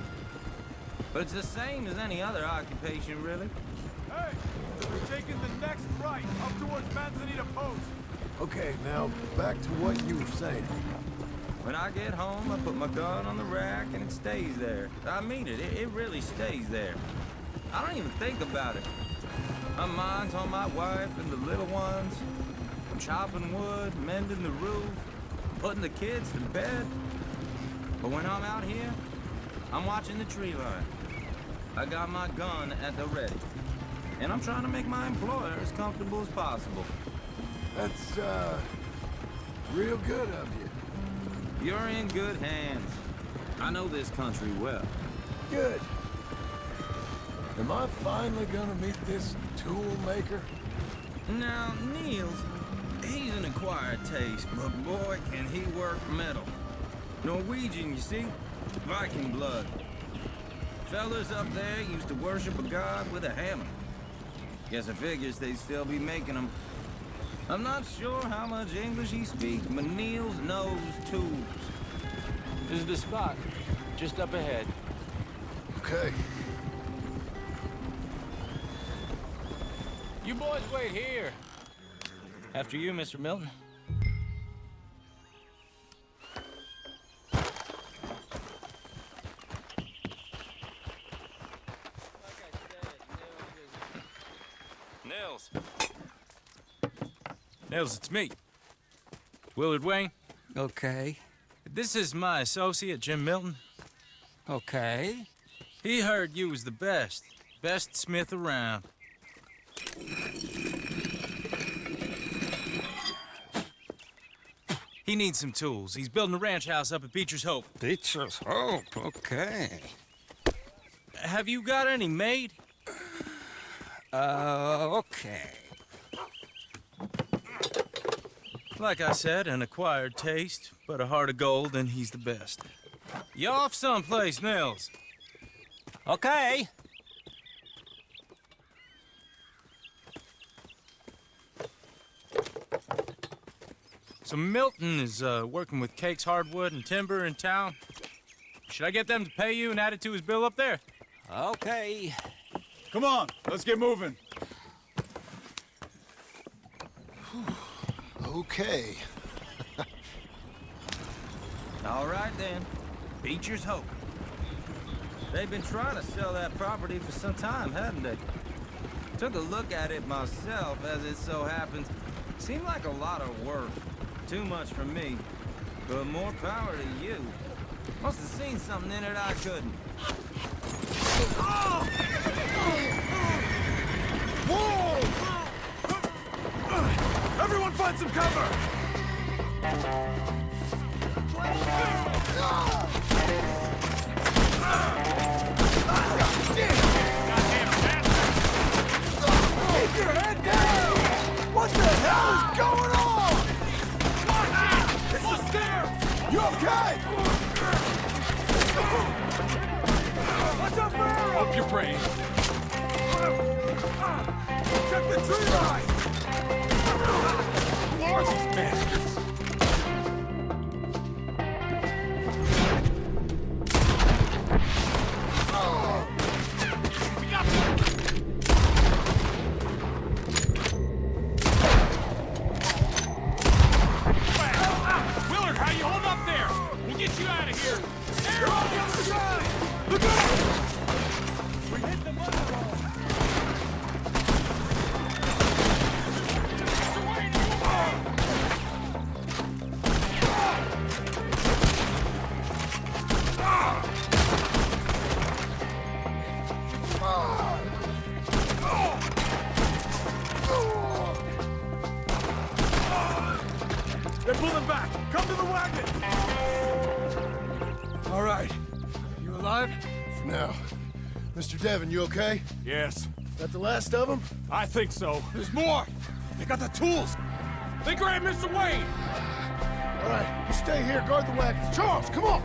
S16: But it's the same as any other occupation, really.
S3: Hey, we're taking the next right, up towards Manzanita Post.
S4: Okay, now back to what you were saying.
S16: When I get home, I put my gun on the rack and it stays there. I mean it, it really stays there. I don't even think about it. My mind's on my wife and the little ones. I'm chopping wood, mending the roof, putting the kids to bed. But when I'm out here, I'm watching the tree line. I got my gun at the ready. And I'm trying to make my employer as comfortable as possible.
S4: That's, real good of you.
S16: You're in good hands. I know this country well.
S4: Good. Am I finally gonna meet this tool maker?
S16: Now, Niels, he's an acquired taste, but boy, can he work metal. Norwegian, you see? Viking blood. Fellas up there used to worship a god with a hammer. Guess I figures they'd still be making them. I'm not sure how much English he speaks, but Niels knows tools.
S15: This is the spot, just up ahead.
S4: Okay.
S15: You boys wait here.
S16: After you, Mr. Milton.
S15: Nils, it's me. Willard Wayne.
S1: Okay.
S15: This is my associate, Jim Milton.
S1: Okay.
S15: He heard you was the best smith around. He needs some tools. He's building a ranch house up at Beecher's Hope.
S1: Beecher's Hope, okay.
S15: Have you got any made?
S1: Okay.
S15: Like I said, an acquired taste, but a heart of gold, and he's the best. You off someplace, Nils?
S1: Okay.
S15: So Milton is working with Cake's Hardwood and Timber in town. Should I get them to pay you and add it to his bill up there?
S1: Okay.
S12: Come on, let's get moving.
S4: Okay.
S16: All right, then. Beecher's Hope. They've been trying to sell that property for some time, haven't they? Took a look at it myself, as it so happens. Seemed like a lot of work. Too much for me. But more power to you. Must have seen something in it I couldn't.
S12: Whoa! Everyone find some cover!
S4: Keep your head down! What the hell is going on?
S12: It's the stairs!
S4: You okay?
S12: Watch out for arrows! Hope you're brave. Check the tree line! Who are these bastards?
S10: Willard, how you hold up there? We'll get you out of here.
S12: They're on the other side! Look out!
S10: We hit the mother wall.
S12: They're pulling back! Come to the wagon!
S4: All right. You alive? For now. Mr. Devon, you okay?
S12: Yes.
S11: That the last of them?
S10: I think so. There's more. They got the tools. They grabbed Mr. Wayne.
S4: All right, you stay here, guard the wagons. Charles, come on!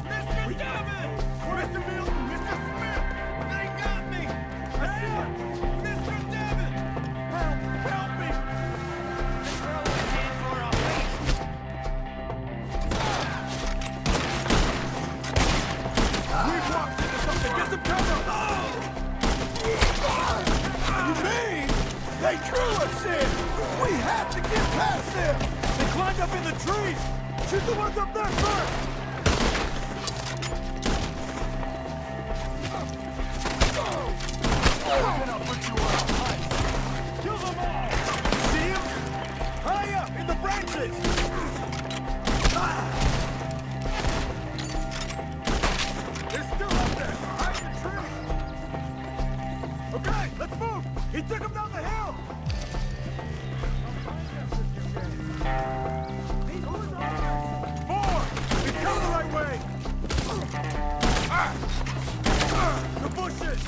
S10: Mr. Devin! Mr. Milton! Mr. Smith! They got me! I see it! Mr. Devin! Help me! We've walked into something! Get some cover!
S4: You mean they drew us in? We have to get past them!
S10: They climbed up in the trees! Shoot the ones up there first! I'll put you out. Kill them all! See him? High up in the branches! They're still up there, behind the tree! Okay, let's move! He took him down the hill! We've come the right way! The bushes!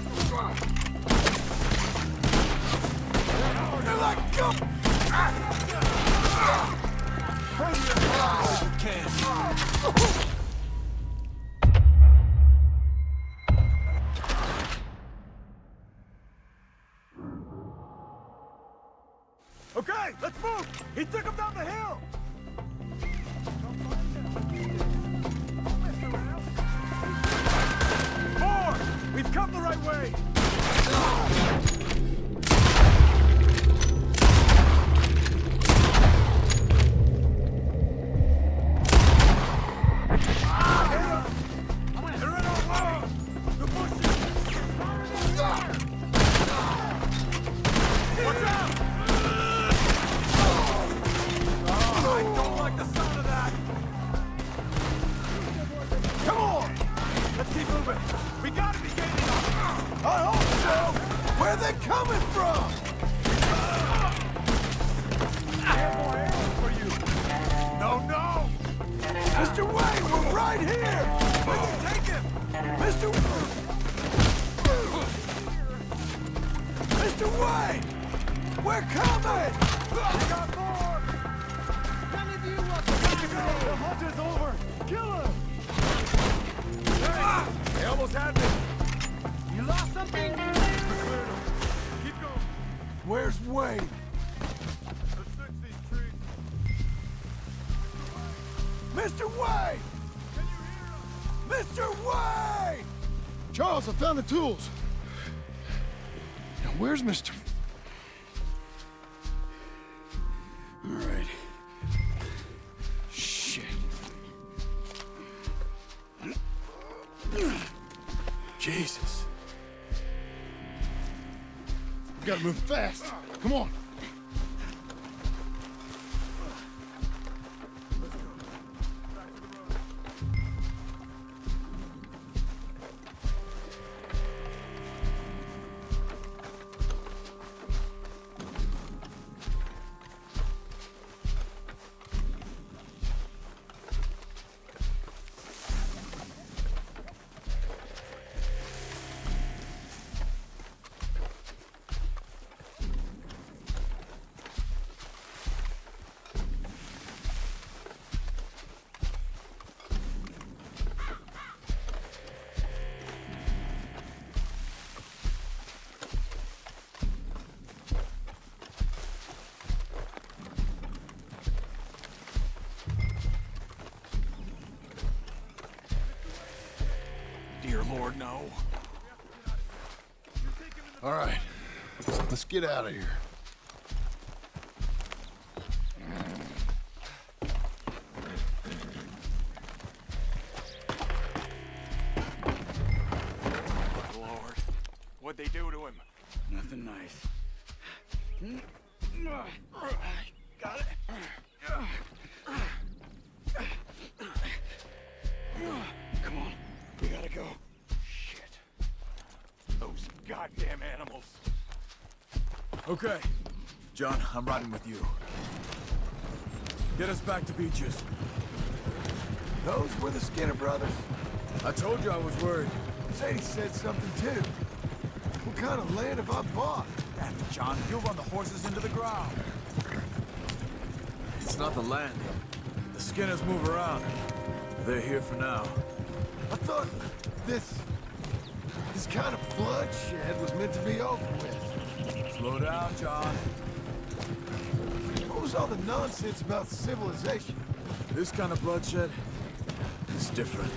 S4: They're like go!
S10: Okay, let's move! He took him down the hill! We've come the right way! Where's Wayne? Mr. Wayne! Can you hear us? Mr. Wayne! Charles, I found the tools. Now, where's Mr. All right. Shit. Jesus. We gotta move fast. Come on. Dear Lord, no.
S4: All right, let's get out of here.
S10: Lord, what'd they do to him?
S12: Nothing nice.
S10: Got it.
S12: Come on, we gotta go.
S10: Shit. Those goddamn animals.
S17: Okay. John, I'm riding with you. Get us back to Beaches.
S4: Those were the Skinner brothers.
S17: I told you I was worried.
S4: Sadie said something too. We'll kind of land have I bought?
S17: Damn it, John, you'll run the horses into the ground. It's not the land. The Skinners move around. They're here for now.
S4: I thought this kind of bloodshed was meant to be over with.
S17: Slow down, John.
S4: What was all the nonsense about civilization?
S17: This kind of bloodshed is different.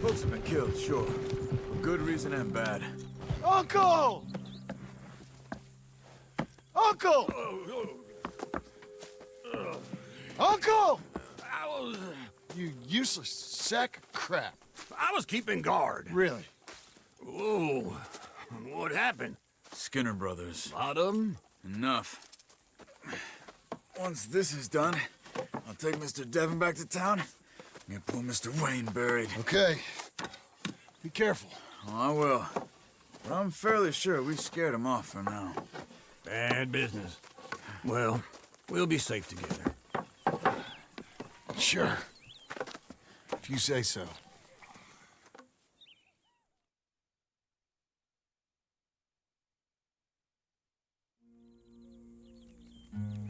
S17: Folks have been killed, sure. For good reason and bad.
S4: Uncle! Uncle! Uncle! You useless sack of crap.
S5: I was keeping guard.
S4: Really?
S5: Whoa. What happened?
S17: Skinner brothers.
S5: A lot of them?
S17: Enough. Once this is done, I'll take Mr. Devon back to town and get poor Mr. Wayne buried.
S4: Okay. Be careful.
S17: Oh, I will. But I'm fairly sure we scared him off for now.
S5: Bad business. Well, we'll be safe together.
S4: Sure. If you say so.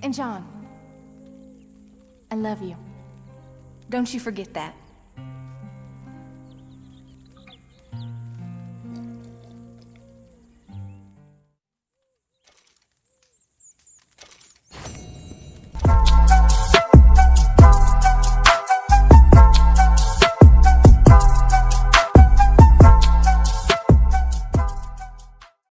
S18: And John, I love you. Don't you forget that.